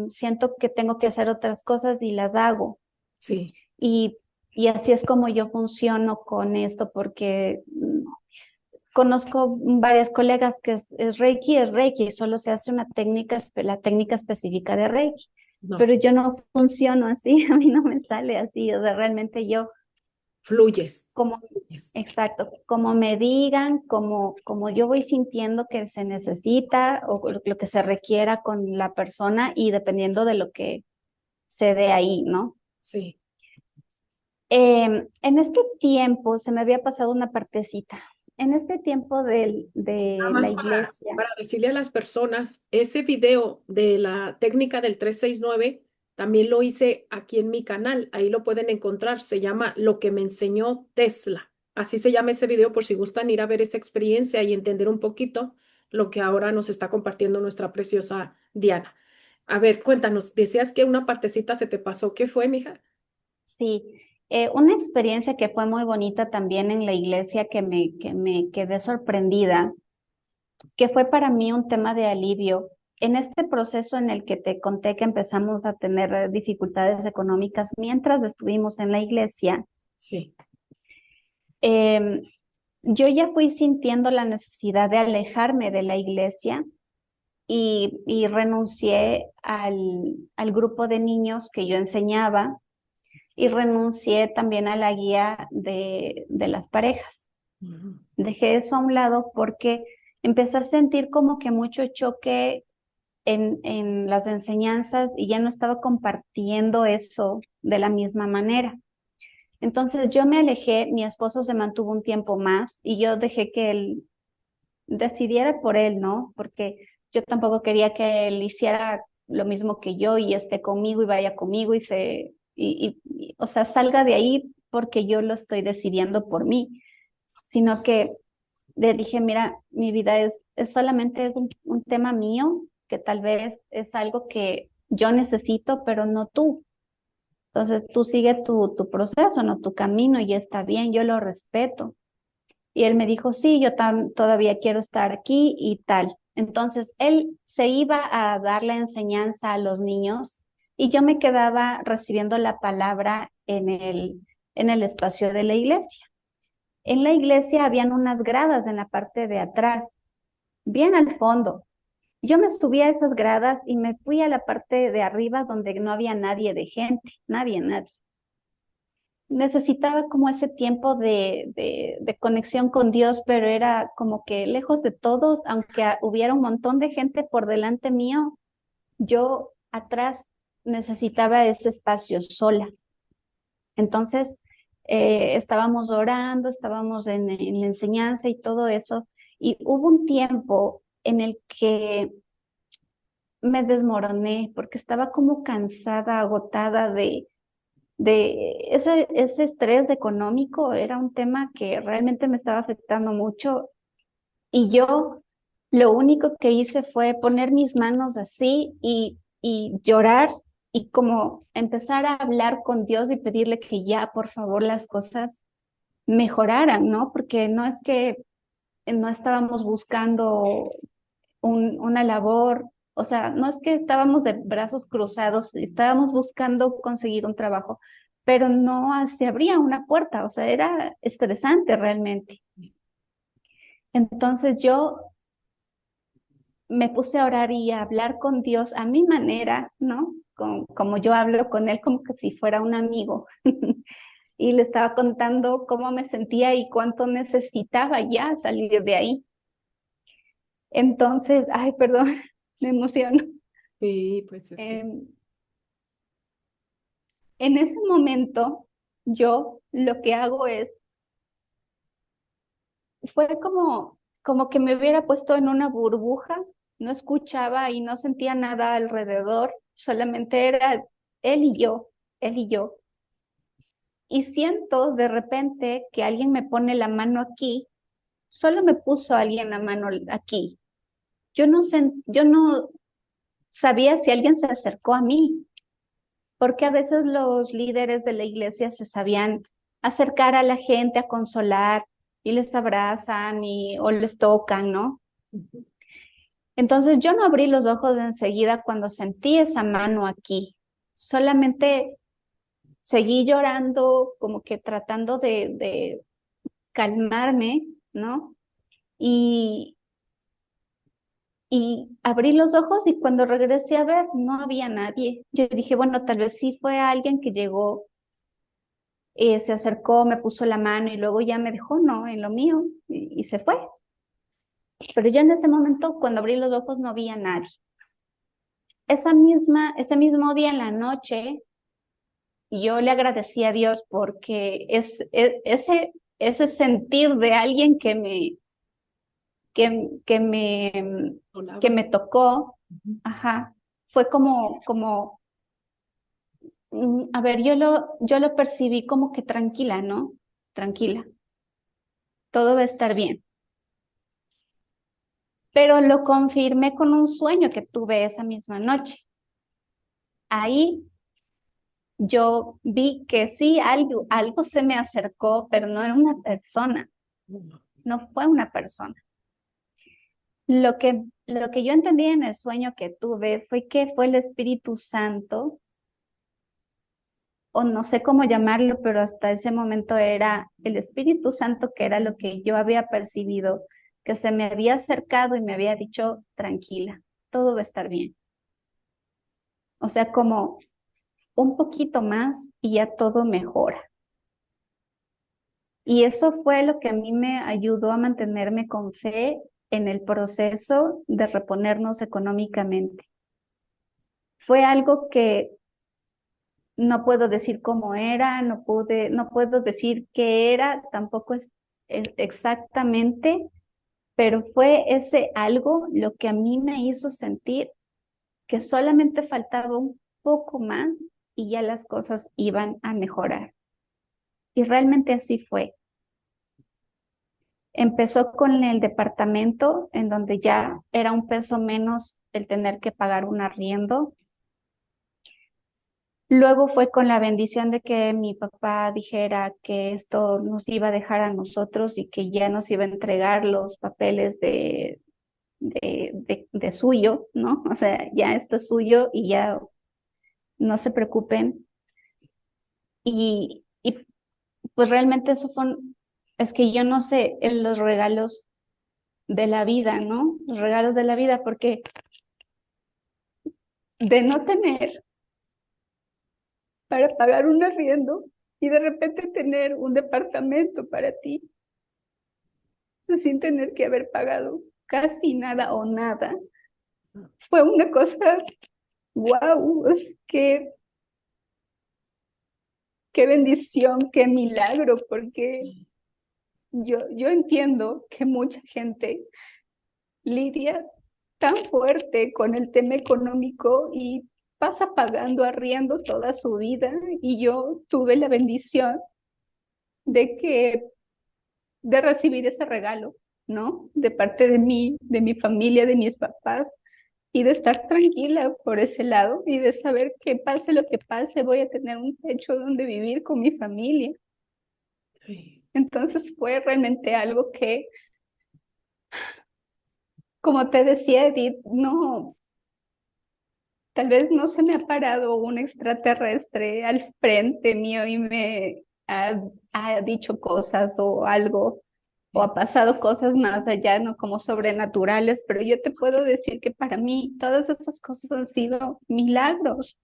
siento que tengo que hacer otras cosas y las hago. Sí. Y, y así es como yo funciono con esto porque conozco varias colegas que es Reiki, solo se hace una técnica, la técnica específica de Reiki, No, pero yo no funciono así, a mí no me sale así, o sea, realmente yo, fluyes, como, fluyes. exacto, como me digan, como yo voy sintiendo que se necesita o lo que se requiera con la persona y dependiendo de lo que se dé ahí, ¿no? Sí. En este tiempo se me había pasado una partecita. En este tiempo Nada de la más iglesia. para decirle a las personas, ese video de la técnica del 369 también lo hice aquí en mi canal. Ahí lo pueden encontrar. Se llama Lo que me enseñó Tesla. Así se llama ese video por si gustan ir a ver esa experiencia y entender un poquito lo que ahora nos está compartiendo nuestra preciosa Diana. A ver, cuéntanos, decías que una partecita se te pasó. ¿Qué fue, mija? Sí, una experiencia que fue muy bonita también en la iglesia que me quedé sorprendida, que fue para mí un tema de alivio. En este proceso en el que te conté que empezamos a tener dificultades económicas mientras estuvimos en la iglesia, Sí. em, yo ya fui sintiendo la necesidad de alejarme de la iglesia y renuncié al grupo de niños que yo enseñaba y renuncié también a la guía de las parejas. Ujú. Dejé eso a un lado porque empecé a sentir como que mucho choque en las enseñanzas y ya no estaba compartiendo eso de la misma manera. Entonces yo me alejé, mi esposo se mantuvo un tiempo más y yo dejé que él decidiera por él, ¿no? Porque yo tampoco quería que él hiciera lo mismo que yo y esté conmigo y vaya conmigo o sea, salga de ahí porque yo lo estoy decidiendo por mí, sino que le dije, mira, mi vida es solamente un tema mío, que tal vez es algo que yo necesito, pero no tú. Entonces tú sigue tu proceso, no tu camino y está bien, yo lo respeto. Y él me dijo, sí, yo todavía quiero estar aquí y tal. Entonces, él se iba a dar la enseñanza a los niños y yo me quedaba recibiendo la palabra en el espacio de la iglesia. En la iglesia habían unas gradas en la parte de atrás, bien al fondo. Yo me subí a esas gradas y me fui a la parte de arriba donde no había nadie de gente, nadie. Necesitaba como ese tiempo de conexión con Dios, pero era como que lejos de todos, aunque hubiera un montón de gente por delante mío, yo atrás necesitaba ese espacio sola. Entonces, estábamos orando, estábamos en la enseñanza y todo eso, y hubo un tiempo en el que me desmoroné porque estaba como cansada, agotada de ese estrés económico. Era un tema que realmente me estaba afectando mucho y yo lo único que hice fue poner mis manos así y llorar y como empezar a hablar con Dios y pedirle que ya, por favor, las cosas mejoraran, ¿no? Porque no es que no estábamos buscando una labor, o sea, no es que estábamos de brazos cruzados, estábamos buscando conseguir un trabajo, pero no se abría una puerta, o sea, era estresante realmente. Entonces yo me puse a orar y a hablar con Dios a mi manera, ¿no? Como yo hablo con Él, como que si fuera un amigo. Y le estaba contando cómo me sentía y cuánto necesitaba ya salir de ahí. Entonces, ay, perdón, me emociono. Sí, pues es que Em, En ese momento, yo lo que hago fue como que me hubiera puesto en una burbuja, no escuchaba y no sentía nada alrededor, solamente era él y yo, él y yo. Y siento de repente que alguien me pone la mano aquí, solo me puso alguien la mano aquí. Yo no sabía si alguien se acercó a mí, porque a veces los líderes de la iglesia se sabían acercar a la gente a consolar y les abrazan o les tocan, ¿no? ujú. Entonces yo no abrí los ojos enseguida cuando sentí esa mano aquí, solamente seguí llorando, como que tratando de calmarme, ¿no? Y, y abrí los ojos y cuando regresé a ver, no había nadie. Yo dije, bueno, tal vez sí fue alguien que llegó, se acercó, me puso la mano y luego ya me dejó, no, en lo mío y se fue. Pero yo en ese momento, cuando abrí los ojos, no había nadie. Ese mismo día en la noche, yo le agradecí a Dios porque ese sentir de alguien que, que me, que Volaba. me tocó, Ujú. ajá, fue a ver, yo lo percibí como que tranquila, ¿no? Tranquila, todo va a estar bien. Pero lo confirmé con un sueño que tuve esa misma noche. Ahí yo vi que sí, algo se me acercó, pero no era una persona, no fue una persona. Lo que yo entendí en el sueño que tuve fue que fue el Espíritu Santo, o no sé cómo llamarlo, pero hasta ese momento era el Espíritu Santo, que era lo que yo había percibido, que se me había acercado y me había dicho, tranquila, todo va a estar bien. O sea, como un poquito más y ya todo mejora. Y eso fue lo que a mí me ayudó a mantenerme con fe en el proceso de reponernos económicamente. Fue algo que no puedo decir cómo era, no puedo decir qué era, tampoco es exactamente, pero fue ese algo lo que a mí me hizo sentir que solamente faltaba un poco más y ya las cosas iban a mejorar. Y realmente así fue. Empezó con el departamento, en donde ya era un peso menos el tener que pagar un arriendo. Luego fue con la bendición de que mi papá dijera que esto nos iba a dejar a nosotros y que ya nos iba a entregar los papeles de suyo, ¿no? O sea, ya esto es suyo y ya no se preocupen. Y pues realmente eso es que yo no sé en los regalos de la vida, ¿no? Los regalos de la vida, porque de no tener para pagar un arriendo y de repente tener un departamento para ti sin tener que haber pagado casi nada o nada, fue una cosa, wow, qué bendición, qué milagro, porque yo entiendo que mucha gente lidia tan fuerte con el tema económico y pasa pagando arriendo toda su vida, y yo tuve la bendición de que de recibir ese regalo, ¿no? De parte de mi familia, de mis papás, y de estar tranquila por ese lado y de saber que pase lo que pase, voy a tener un techo donde vivir con mi familia. Sí. Entonces fue realmente algo que, como te decía Edith, no, tal vez no se me ha parado un extraterrestre al frente mío y me ha dicho cosas o algo, o Sí. ha pasado cosas más allá, no como sobrenaturales, pero yo te puedo decir que para mí todas esas cosas han sido milagros,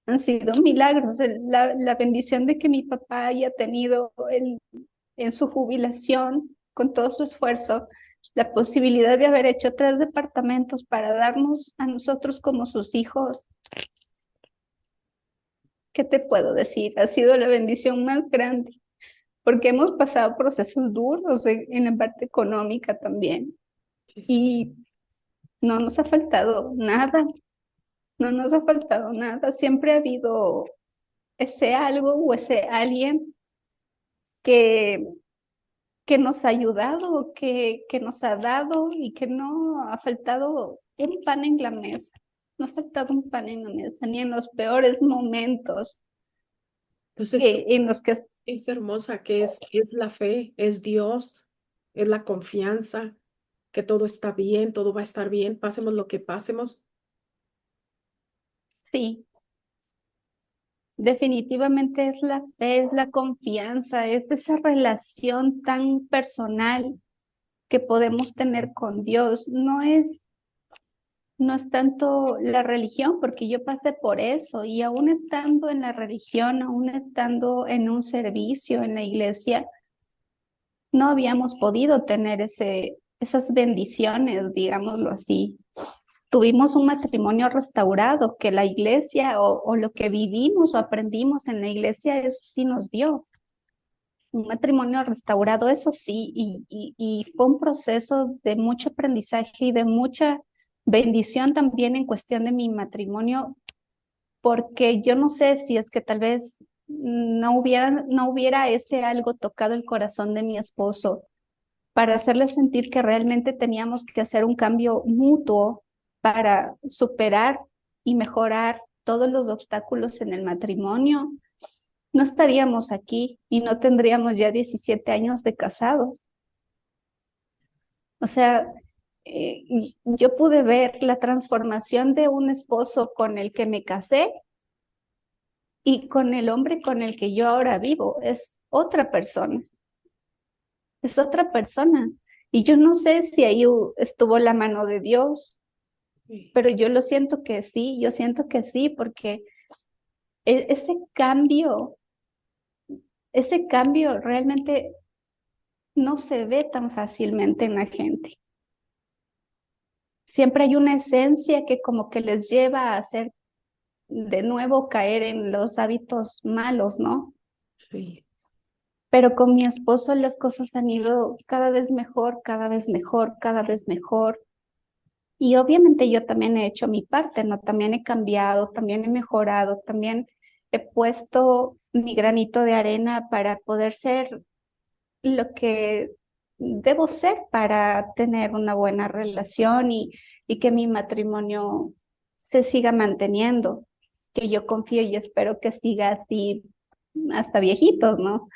han sido milagros. La bendición de que mi papá haya tenido en su jubilación, con todo su esfuerzo, la posibilidad de haber hecho 3 departamentos para darnos a nosotros como sus hijos. ¿Qué te puedo decir? Ha sido la bendición más grande, porque hemos pasado procesos duros en la parte económica también, Sí, sí. y no nos ha faltado nada, no nos ha faltado nada. Siempre ha habido ese algo o ese alguien que, que nos ha ayudado, que nos ha dado, y que no ha faltado un pan en la mesa. No ha faltado un pan en la mesa, ni en los peores momentos Entonces, en los que es hermosa, que es la fe, es Dios, es la confianza, que todo está bien, todo va a estar bien, pasemos lo que pasemos. sí. Definitivamente es la fe, es la confianza, es esa relación tan personal que podemos tener con Dios. No es tanto la religión, porque yo pasé por eso, y aún estando en la religión, aún estando en un servicio en la iglesia, no habíamos podido tener esas bendiciones, digámoslo así. Tuvimos un matrimonio restaurado que la iglesia o lo que vivimos o aprendimos en la iglesia, eso sí nos dio. Un matrimonio restaurado, eso sí, y fue un proceso de mucho aprendizaje y de mucha bendición también en cuestión de mi matrimonio, porque yo no sé si es que tal vez no hubiera ese algo tocado el corazón de mi esposo para hacerle sentir que realmente teníamos que hacer un cambio mutuo para superar y mejorar todos los obstáculos en el matrimonio, no estaríamos aquí y no tendríamos ya 17 años de casados. O sea, yo pude ver la transformación de un esposo con el que me casé y con el hombre con el que yo ahora vivo. Es otra persona, es otra persona. Y yo no sé si ahí estuvo la mano de Dios, Sí. pero yo lo siento que sí, yo siento que sí, porque ese cambio realmente no se ve tan fácilmente en la gente. Siempre hay una esencia que como que les lleva a hacer de nuevo caer en los hábitos malos, ¿no? Sí. Pero con mi esposo las cosas han ido cada vez mejor, cada vez mejor, cada vez mejor. Y obviamente yo también he hecho mi parte, ¿no? También he cambiado, también he mejorado, también he puesto mi granito de arena para poder ser lo que debo ser para tener una buena relación, y que mi matrimonio se siga manteniendo, que yo confío y espero que siga así hasta viejitos, ¿no?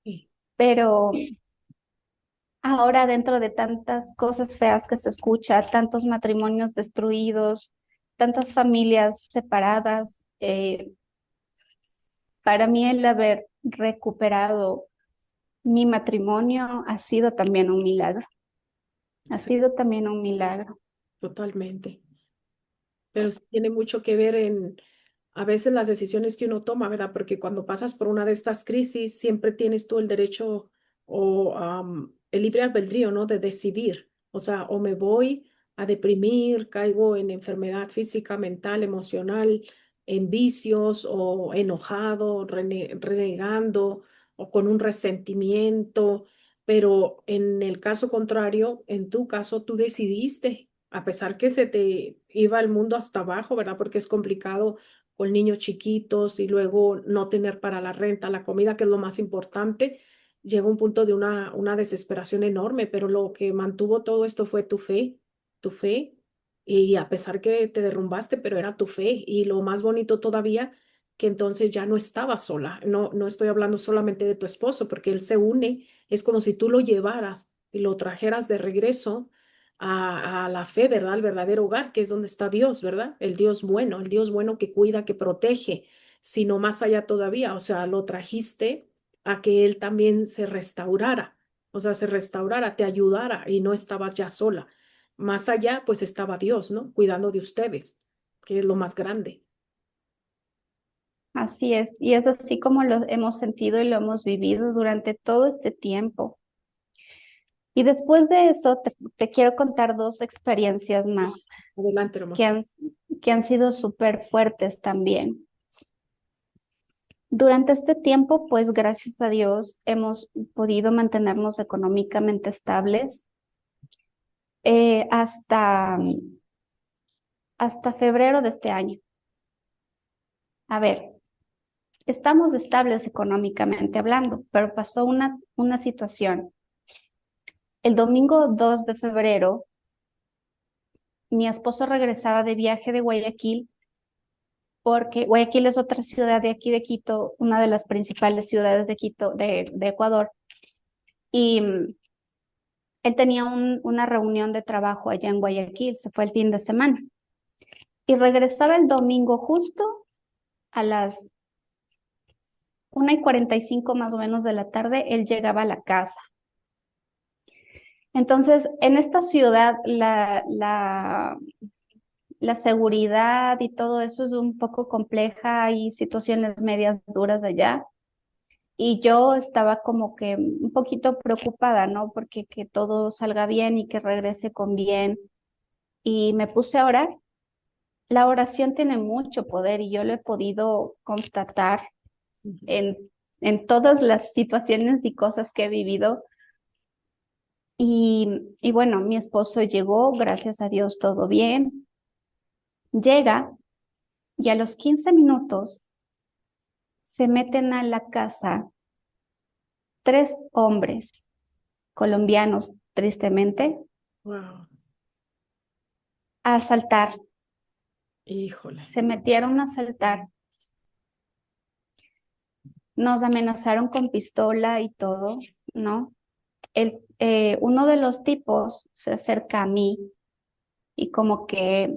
Sí. Pero ahora, dentro de tantas cosas feas que se escucha, tantos matrimonios destruidos, tantas familias separadas, para mí el haber recuperado Mi matrimonio ha sido también un milagro, ha Sí, sido también un milagro. totalmente. Pero sí tiene mucho que ver en a veces las decisiones que uno toma, ¿verdad? Porque cuando pasas por una de estas crisis, siempre tienes tú el derecho o el libre albedrío, ¿no? De decidir. O sea, o me voy a deprimir, caigo en enfermedad física, mental, emocional, en vicios o enojado, renegando o con un resentimiento. Pero en el caso contrario, en tu caso, tú decidiste, a pesar que se te iba el mundo hasta abajo, ¿verdad? Porque es complicado con niños chiquitos y luego no tener para la renta, la comida, que es lo más importante, llega un punto de una desesperación enorme, pero lo que mantuvo todo esto fue tu fe, y a pesar que te derrumbaste, pero era tu fe, y lo más bonito todavía, que entonces ya no estabas sola, no estoy hablando solamente de tu esposo, porque él se une, es como si tú lo llevaras y lo trajeras de regreso a la fe, ¿verdad? Al verdadero hogar, que es donde está Dios, ¿verdad? El Dios bueno que cuida, que protege, sino más allá todavía, o sea, lo trajiste a que Él también se restaurara, o sea, se restaurara, te ayudara y no estabas ya sola. Más allá, pues estaba Dios, ¿no? Cuidando de ustedes, que es lo más grande. Así es, y es así como lo hemos sentido y lo hemos vivido durante todo este tiempo. Y después de eso, te quiero contar dos experiencias más Adelante, que hermosa. han, que han sido súper fuertes también. Durante este tiempo, pues gracias a Dios, hemos podido mantenernos económicamente estables hasta febrero de este año. A ver, estamos estables económicamente hablando, pero pasó una situación. El domingo 2 de febrero, mi esposo regresaba de viaje de Guayaquil, porque Guayaquil es otra ciudad de aquí de Quito, una de las principales ciudades de Quito, de Ecuador, y él tenía una reunión de trabajo allá en Guayaquil, se fue el fin de semana, y regresaba el domingo justo a las 1:45 más o menos de la tarde, él llegaba a la casa. Entonces, en esta ciudad, la seguridad y todo eso es un poco compleja, hay situaciones medias duras allá. Y yo estaba como que un poquito preocupada, ¿no? Porque que todo salga bien y que regrese con bien. Y me puse a orar. La oración tiene mucho poder y yo lo he podido constatar Ujú. en, en todas las situaciones y cosas que he vivido. Y bueno, mi esposo llegó, gracias a Dios, todo bien. Llega y a los 15 minutos se meten a la casa tres hombres colombianos, tristemente, Wow, a asaltar. híjole. Se metieron a asaltar, nos amenazaron con pistola y todo, ¿no? Uno de los tipos se acerca a mí y como que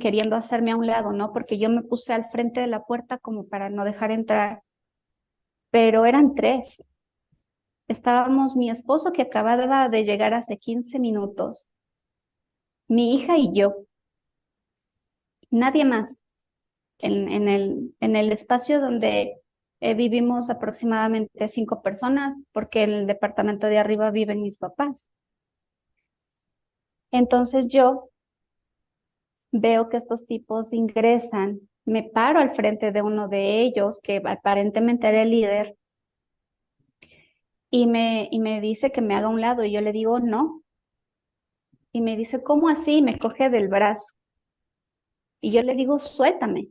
queriendo hacerme a un lado, ¿no? Porque yo me puse al frente de la puerta como para no dejar entrar, pero eran tres. Estábamos mi esposo que acababa de llegar hace 15 minutos, mi hija y yo, nadie más en el espacio donde vivimos aproximadamente 5 personas, porque en el departamento de arriba viven mis papás. Entonces yo veo que estos tipos ingresan, me paro al frente de uno de ellos, que aparentemente era el líder, y me dice que me haga a un lado, y yo le digo no, y me dice, ¿cómo así? Me coge del brazo, y yo le digo, suéltame,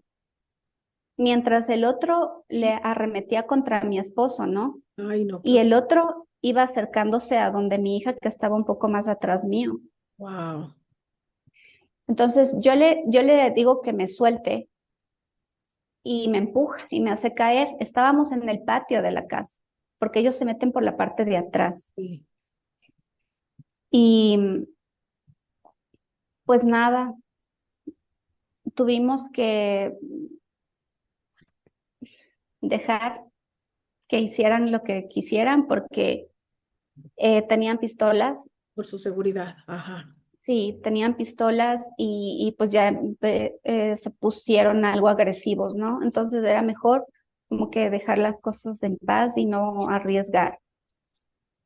mientras el otro le arremetía contra mi esposo, ¿no? Ay, no, Y el otro iba acercándose a donde mi hija, que estaba un poco más atrás mío. wow. Entonces yo le digo que me suelte y me empuja y me hace caer. Estábamos en el patio de la casa, porque ellos se meten por la parte de atrás. Sí. Y pues nada, tuvimos que dejar que hicieran lo que quisieran porque tenían pistolas. Por su seguridad. Ajá. Sí, tenían pistolas y pues ya se pusieron algo agresivos, ¿no? Entonces era mejor como que dejar las cosas en paz y no arriesgar.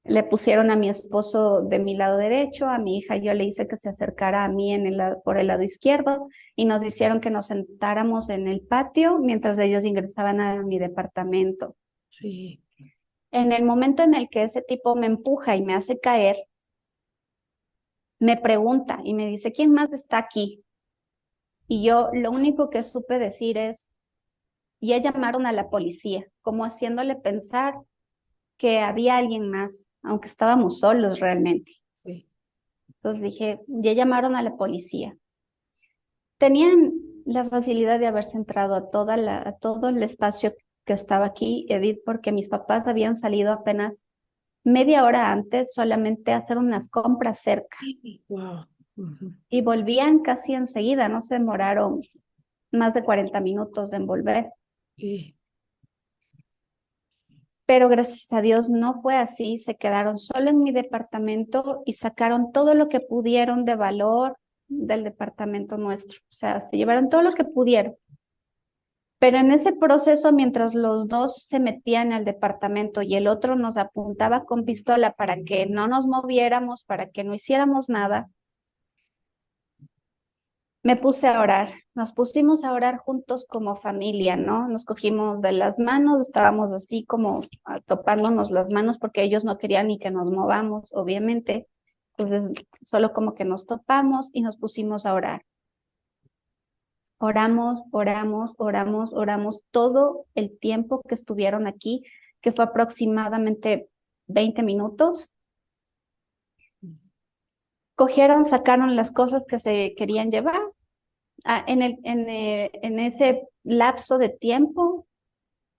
Le pusieron a mi esposo de mi lado derecho, a mi hija yo le hice que se acercara a mí por el lado izquierdo y nos hicieron que nos sentáramos en el patio mientras ellos ingresaban a mi departamento. Sí. En el momento en el que ese tipo me empuja y me hace caer, me pregunta y me dice, ¿quién más está aquí? Y yo lo único que supe decir es, ya llamaron a la policía, como haciéndole pensar que había alguien más, aunque estábamos solos realmente. Sí. Entonces dije, ya llamaron a la policía. Tenían la facilidad de haberse entrado a todo el espacio que estaba aquí, Edith, porque mis papás habían salido apenas media hora antes solamente a hacer unas compras cerca Wow. Ujú. y volvían casi enseguida, no se demoraron más de 40 minutos en volver. Sí. Pero gracias a Dios no fue así, se quedaron solo en mi departamento y sacaron todo lo que pudieron de valor del departamento nuestro. O sea, se llevaron todo lo que pudieron. Pero en ese proceso, mientras los dos se metían al departamento y el otro nos apuntaba con pistola para que no nos moviéramos, para que no hiciéramos nada, me puse a orar. Nos pusimos a orar juntos como familia, ¿no? Nos cogimos de las manos, estábamos así como topándonos las manos porque ellos no querían ni que nos movamos, obviamente. Entonces, solo como que nos topamos y nos pusimos a orar. Oramos, oramos, oramos, oramos todo el tiempo que estuvieron aquí, que fue aproximadamente 20 minutos. Cogieron, sacaron las cosas que se querían llevar. En ese lapso de tiempo,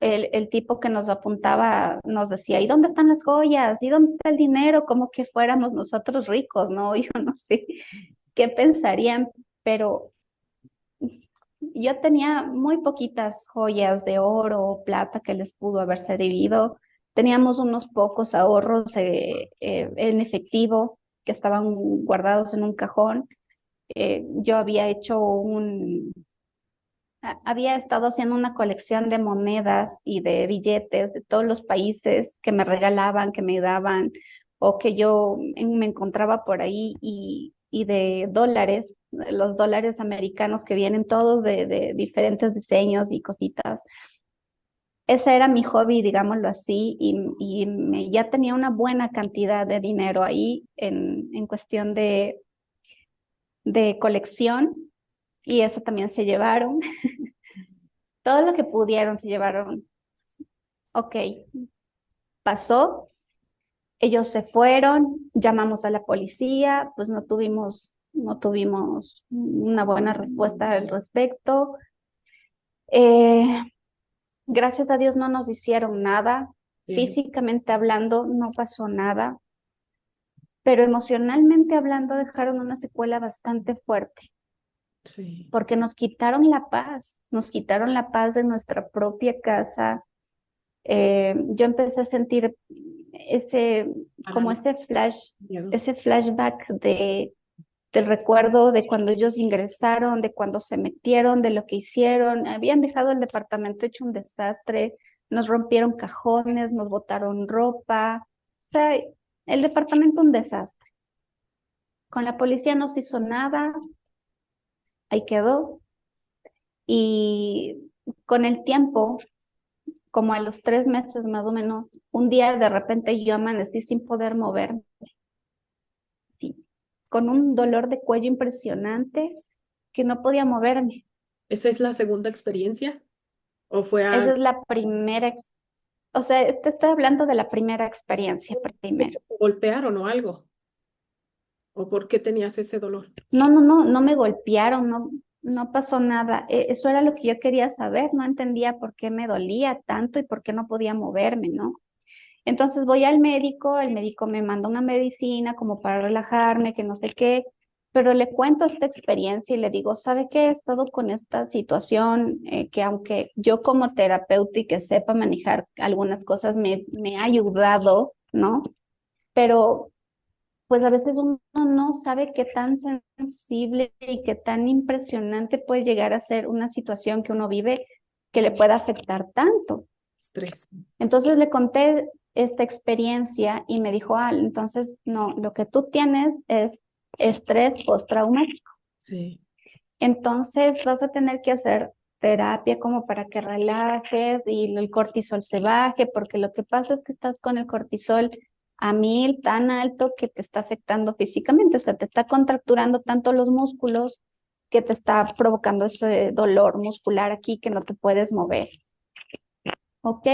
el tipo que nos apuntaba nos decía, ¿y dónde están las joyas? ¿Y dónde está el dinero? Como que fuéramos nosotros ricos, ¿no? Yo no sé qué pensarían, pero yo tenía muy poquitas joyas de oro o plata que les pudo haber servido. Teníamos unos pocos ahorros en efectivo que estaban guardados en un cajón. Yo había hecho había estado haciendo una colección de monedas y de billetes de todos los países que me regalaban, que me daban o que yo me encontraba por ahí y de dólares, los dólares americanos que vienen todos de diferentes diseños y cositas. Ese era mi hobby, digámoslo así, ya tenía una buena cantidad de dinero ahí en cuestión de colección y eso también se llevaron. Todo lo que pudieron se llevaron. Ok, pasó, ellos se fueron, llamamos a la policía, pues no tuvimos una buena respuesta al respecto. Eh, Gracias a Dios no nos hicieron nada, Sí. físicamente hablando no pasó nada, pero emocionalmente hablando dejaron una secuela bastante fuerte, Sí. porque nos quitaron la paz de nuestra propia casa. Yo empecé a sentir ese, como Paralizados. ese flashback del recuerdo de cuando ellos ingresaron, de cuando se metieron, de lo que hicieron. Habían dejado el departamento hecho un desastre, nos rompieron cajones, nos botaron ropa. O sea, el departamento un desastre. Con la policía no se hizo nada, ahí quedó. Y con el tiempo, como a los 3 meses más o menos, un día de repente yo amanecí sin poder moverme, sí, con un dolor de cuello impresionante que no podía moverme. ¿Esa es la segunda experiencia? ¿O fue Esa algo? es la primera, o sea, te estoy hablando de la primera experiencia ¿Se primero. golpearon o algo? ¿O por qué tenías ese dolor? No me golpearon, no pasó nada. Eso era lo que yo quería saber, no entendía por qué me dolía tanto y por qué no podía moverme, ¿no? Entonces voy al médico, el médico me manda una medicina como para relajarme, que no sé qué, pero le cuento esta experiencia y le digo, ¿sabe qué? He estado con esta situación que aunque yo como terapeuta y que sepa manejar algunas cosas me ha ayudado, ¿no? Pero pues a veces uno no sabe qué tan sensible y qué tan impresionante puede llegar a ser una situación que uno vive que le pueda afectar tanto. Estrés. Entonces le conté esta experiencia y me dijo, entonces no, lo que tú tienes es estrés postraumático. Sí. Entonces vas a tener que hacer terapia como para que relajes y el cortisol se baje, porque lo que pasa es que estás con el cortisol a 1000 tan alto que te está afectando físicamente, o sea, te está contracturando tanto los músculos que te está provocando ese dolor muscular aquí que no te puedes mover. ¿Ok?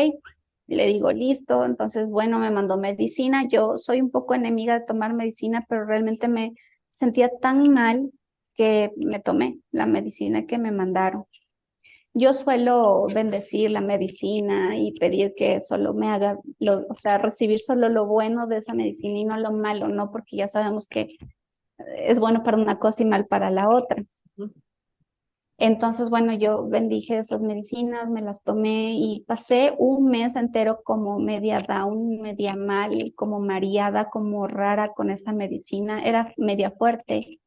Le digo, listo. Entonces, bueno, me mandó medicina. Yo soy un poco enemiga de tomar medicina, pero realmente me sentía tan mal que me tomé la medicina que me mandaron. Yo suelo bendecir la medicina y pedir que solo me haga, o sea, recibir solo lo bueno de esa medicina y no lo malo, ¿no? Porque ya sabemos que es bueno para una cosa y mal para la otra. Ujú. Entonces, bueno, yo bendije esas medicinas, me las tomé y pasé un mes entero como media down, media mal, como mareada, como rara con esta medicina. Era media fuerte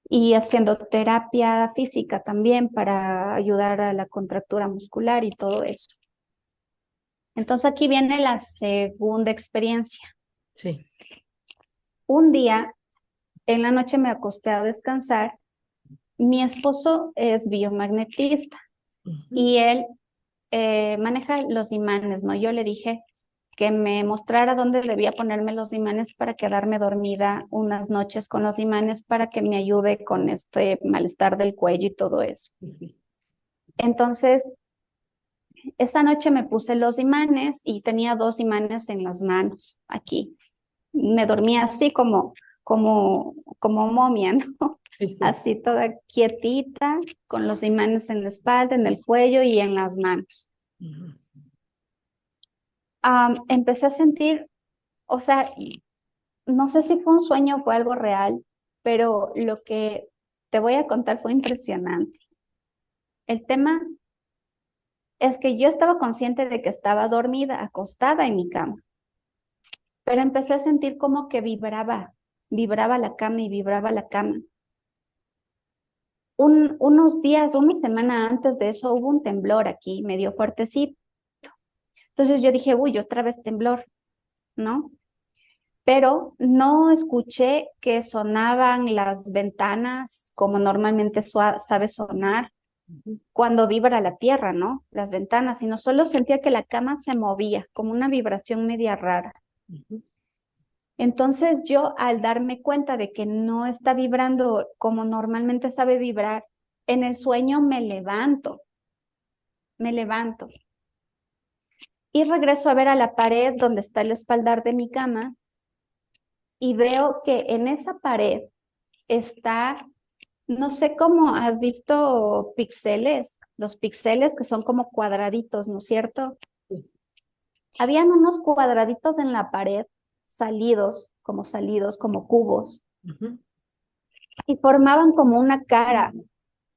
y haciendo terapia física también para ayudar a la contractura muscular y todo eso. Entonces aquí viene la segunda experiencia. Sí. Un día en la noche me acosté a descansar. Mi esposo es biomagnetista Ujú. y él maneja los imanes, ¿no? Yo le dije que me mostrara dónde debía ponerme los imanes para quedarme dormida unas noches con los imanes para que me ayude con este malestar del cuello y todo eso. Ujú. Entonces, esa noche me puse los imanes y tenía 2 imanes en las manos, aquí. Me dormía así como momia, ¿no? Sí, sí. Así toda quietita, con los imanes en la espalda, en el cuello y en las manos. Ujú. Empecé a sentir, o sea, no sé si fue un sueño o fue algo real, pero lo que te voy a contar fue impresionante. El tema es que yo estaba consciente de que estaba dormida, acostada en mi cama, pero empecé a sentir como que vibraba la cama y vibraba la cama. Unos días, una semana antes de eso, hubo un temblor aquí, medio fuertecito. Entonces yo dije, uy, otra vez temblor, ¿no? Pero no escuché que sonaban las ventanas como normalmente sabe sonar Ujú. cuando vibra la tierra, ¿no? Las ventanas, sino solo sentía que la cama se movía, como una vibración media rara. Ujú. Entonces yo, al darme cuenta de que no está vibrando como normalmente sabe vibrar, en el sueño me levanto y regreso a ver a la pared donde está el espaldar de mi cama y veo que en esa pared está, no sé cómo has visto píxeles, los píxeles que son como cuadraditos, ¿no es cierto? Sí. Habían unos cuadraditos en la pared salidos, como cubos, Ujú. y formaban como una cara.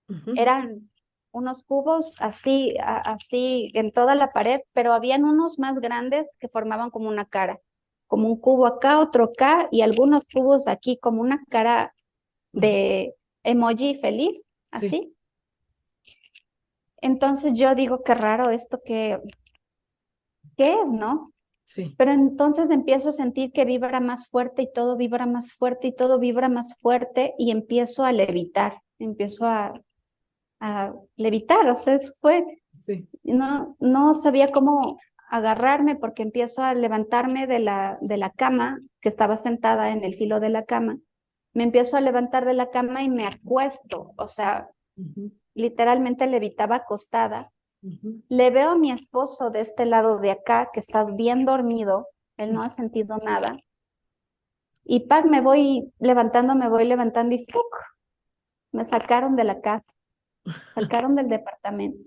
Ujú. Eran unos cubos así, así en toda la pared, pero habían unos más grandes que formaban como una cara, como un cubo acá, otro acá, y algunos cubos aquí, como una cara Ujú. de emoji feliz, Sí, así. Entonces yo digo, qué raro esto ¿qué es, no? sí. Pero entonces empiezo a sentir que vibra más fuerte y todo vibra más fuerte y todo vibra más fuerte y empiezo a levitar, empiezo a levitar, o sea, Sí. no sabía cómo agarrarme porque empiezo a levantarme de la cama, que estaba sentada en el filo de la cama, me empiezo a levantar de la cama y me acuesto, o sea, Ujú. literalmente levitaba acostada. Ujú. Le veo a mi esposo de este lado de acá, que está bien dormido, él no ha sentido nada. Y ¡pac! Me voy levantando y ¡fuc! Me sacaron de la casa, sacaron del departamento.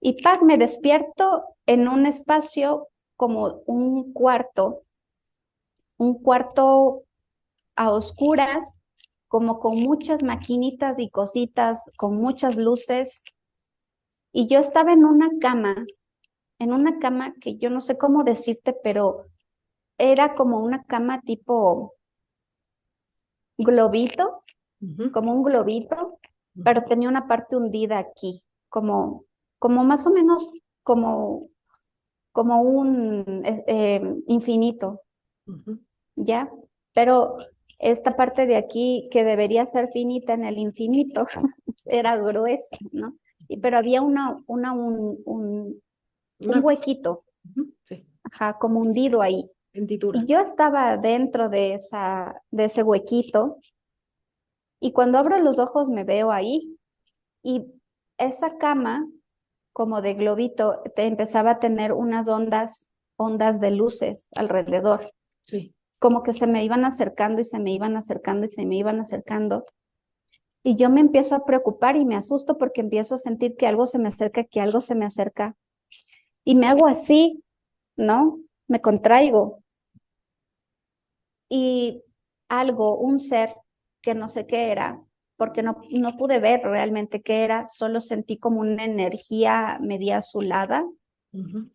Y ¡pac! Me despierto en un espacio como un cuarto a oscuras, como con muchas maquinitas y cositas, con muchas luces. Y yo estaba en una cama que yo no sé cómo decirte, pero era como una cama tipo globito, Ujú, como un globito, ujú, pero tenía una parte hundida aquí, como más o menos como, como un infinito, ujú, ¿ya? Pero esta parte de aquí que debería ser finita en el infinito era gruesa, ¿no? Pero había un una, huequito, ujú, sí, ajá, como hundido ahí. Y hendidura. yo estaba dentro de ese huequito y cuando abro los ojos me veo ahí y esa cama como de globito te empezaba a tener unas ondas de luces alrededor, Sí. como que se me iban acercando y se me iban acercando y se me iban acercando. Y yo me empiezo a preocupar y me asusto porque empiezo a sentir que algo se me acerca, que algo se me acerca. Y me hago así, ¿no? Me contraigo. Y algo, un ser que no sé qué era, porque no pude ver realmente qué era, solo sentí como una energía media azulada. Ujú.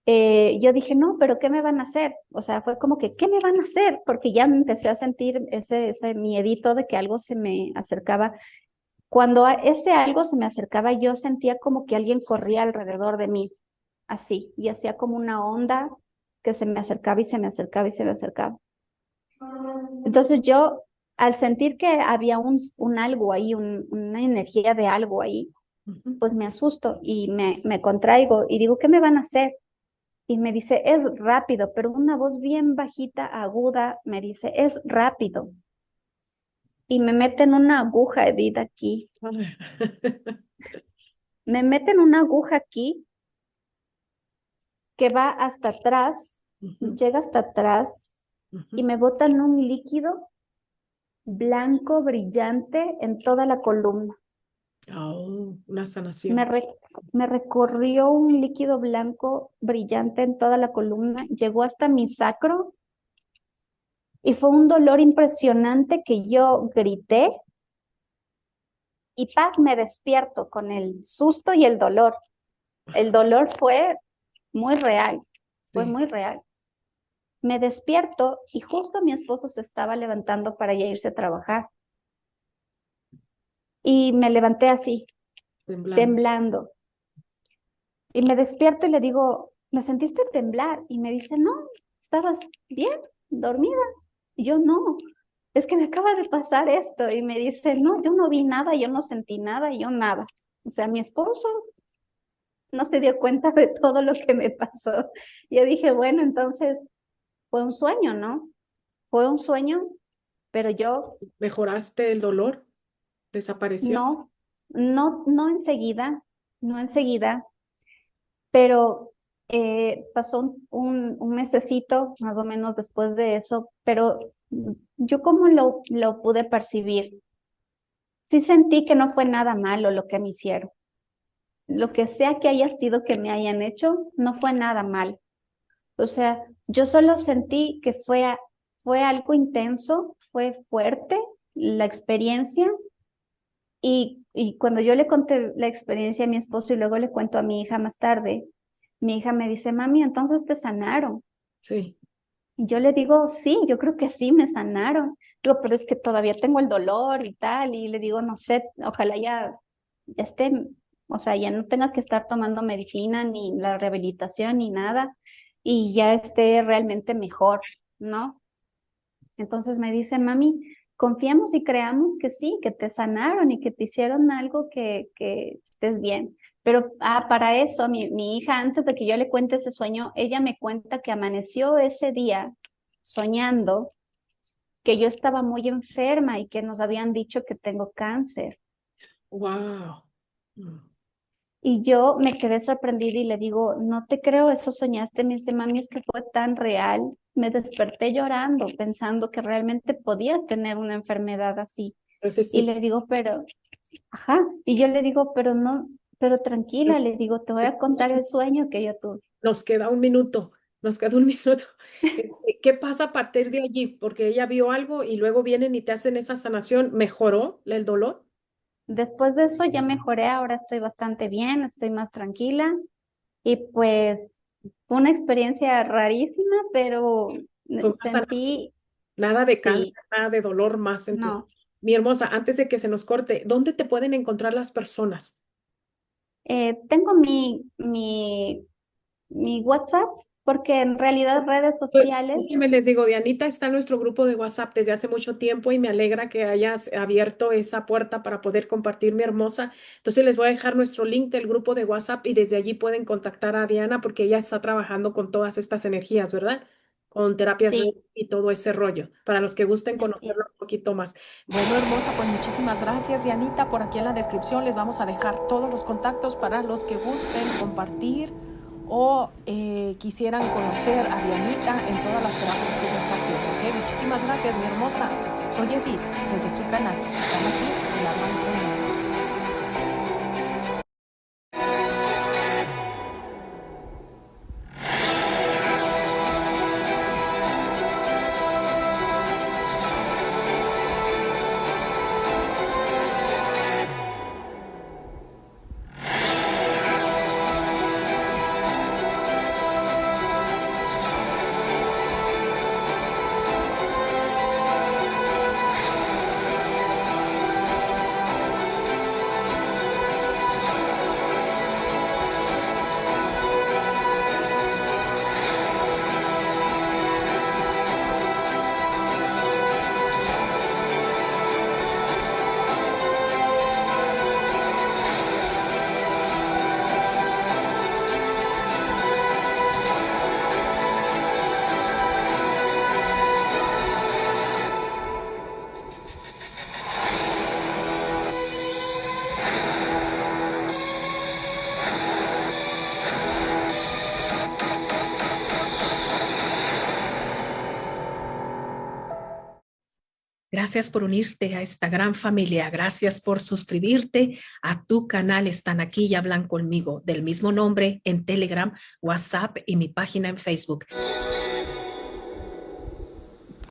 Yo dije, no, pero ¿qué me van a hacer? O sea, fue como que, ¿qué me van a hacer? Porque ya me empecé a sentir ese miedito de que algo se me acercaba. Cuando ese algo se me acercaba, yo sentía como que alguien corría alrededor de mí, así, y hacía como una onda que se me acercaba y se me acercaba y se me acercaba. Entonces yo, al sentir que había un algo ahí, una energía de algo ahí, Ujú. pues me asusto y me contraigo y digo, ¿qué me van a hacer? Y me dice, es rápido, pero una voz bien bajita, aguda, me dice, es rápido. Y me meten una aguja, Edith, aquí. Me meten una aguja aquí que va hasta atrás, Ujú, llega hasta atrás y ujú. me botan un líquido blanco brillante en toda la columna. Oh, una Me, sanación. re- Me recorrió un líquido blanco brillante en toda la columna, llegó hasta mi sacro y fue un dolor impresionante que yo grité y paz, me despierto con el susto y el dolor. El dolor fue muy real, fue Sí, muy real. Me despierto y justo mi esposo se estaba levantando para ya irse a trabajar y me levanté así, temblando. temblando. Y me despierto y le digo, ¿me sentiste temblar? Y me dice, no, estabas bien, dormida. Y yo no, es que me acaba de pasar esto. Y me dice, no, yo no vi nada, yo no sentí nada, yo nada. O sea, mi esposo no se dio cuenta de todo lo que me pasó. Yo dije, bueno, entonces fue un sueño, ¿no? Fue un sueño, pero yo ¿Mejoraste el dolor? ¿Desapareció? no, no enseguida, no enseguida, pero pasó un mesecito más o menos después de eso, pero yo como lo pude percibir, sí sentí que no fue nada malo lo que me hicieron. Lo que sea que haya sido que me hayan hecho, no fue nada mal. O sea, yo solo sentí que fue algo intenso, fue fuerte la experiencia y cuando yo le conté la experiencia a mi esposo y luego le cuento a mi hija más tarde, mi hija me dice, mami, entonces te sanaron. Sí. Y yo le digo, sí, yo creo que sí, me sanaron. Digo, pero es que todavía tengo el dolor y tal. Y le digo, no sé, ojalá ya esté, o sea, ya no tenga que estar tomando medicina ni la rehabilitación ni nada y ya esté realmente mejor, ¿no? Entonces me dice, mami, confiamos y creamos que sí, que te sanaron y que te hicieron algo que estés bien. Pero para eso, mi hija, antes de que yo le cuente ese sueño, ella me cuenta que amaneció ese día soñando que yo estaba muy enferma y que nos habían dicho que tengo cáncer. Wow. Mm. Y yo me quedé sorprendida y le digo, no te creo, eso soñaste. Me dice, mami, es que fue tan real. Me desperté llorando, pensando que realmente podía tener una enfermedad así. Entonces Y sí, le digo, pero, ajá. Y yo le digo, pero no, pero tranquila, le digo, te voy a contar el sueño que yo tuve. nos queda un minuto. Nos queda un minuto. ¿Qué pasa a partir de allí? Porque ella vio algo y luego vienen y te hacen esa sanación. ¿Mejoró el dolor? Después de eso ya mejoré, ahora estoy bastante bien, estoy más tranquila y pues fue una experiencia rarísima, pero Fue una sanación. sentí, Nada de cáncer, sí, nada de dolor más en tu... no. Mi hermosa, antes de que se nos corte, ¿dónde te pueden encontrar las personas? Tengo mi WhatsApp porque en realidad redes Pues, sociales, déjenme les digo, Dianita está en nuestro grupo de WhatsApp desde hace mucho tiempo y me alegra que hayas abierto esa puerta para poder compartir, mi hermosa. Entonces les voy a dejar nuestro link del grupo de WhatsApp y desde allí pueden contactar a Diana porque ella está trabajando con todas estas energías, ¿verdad? Con terapias sí, y todo ese rollo, para los que gusten así conocerlo es. un poquito más. Bueno, hermosa, pues muchísimas gracias, Dianita. Por aquí en la descripción les vamos a dejar todos los contactos para los que gusten compartir o quisieran conocer a Dianita en todas las terapias que ella está haciendo. ¿Okay? Muchísimas gracias, mi hermosa. Soy Edith, desde su canal. Están aquí y hablan conmigo. Gracias por unirte a esta gran familia. Gracias por suscribirte a tu canal. Están aquí y hablan conmigo del mismo nombre en Telegram, WhatsApp y mi página en Facebook.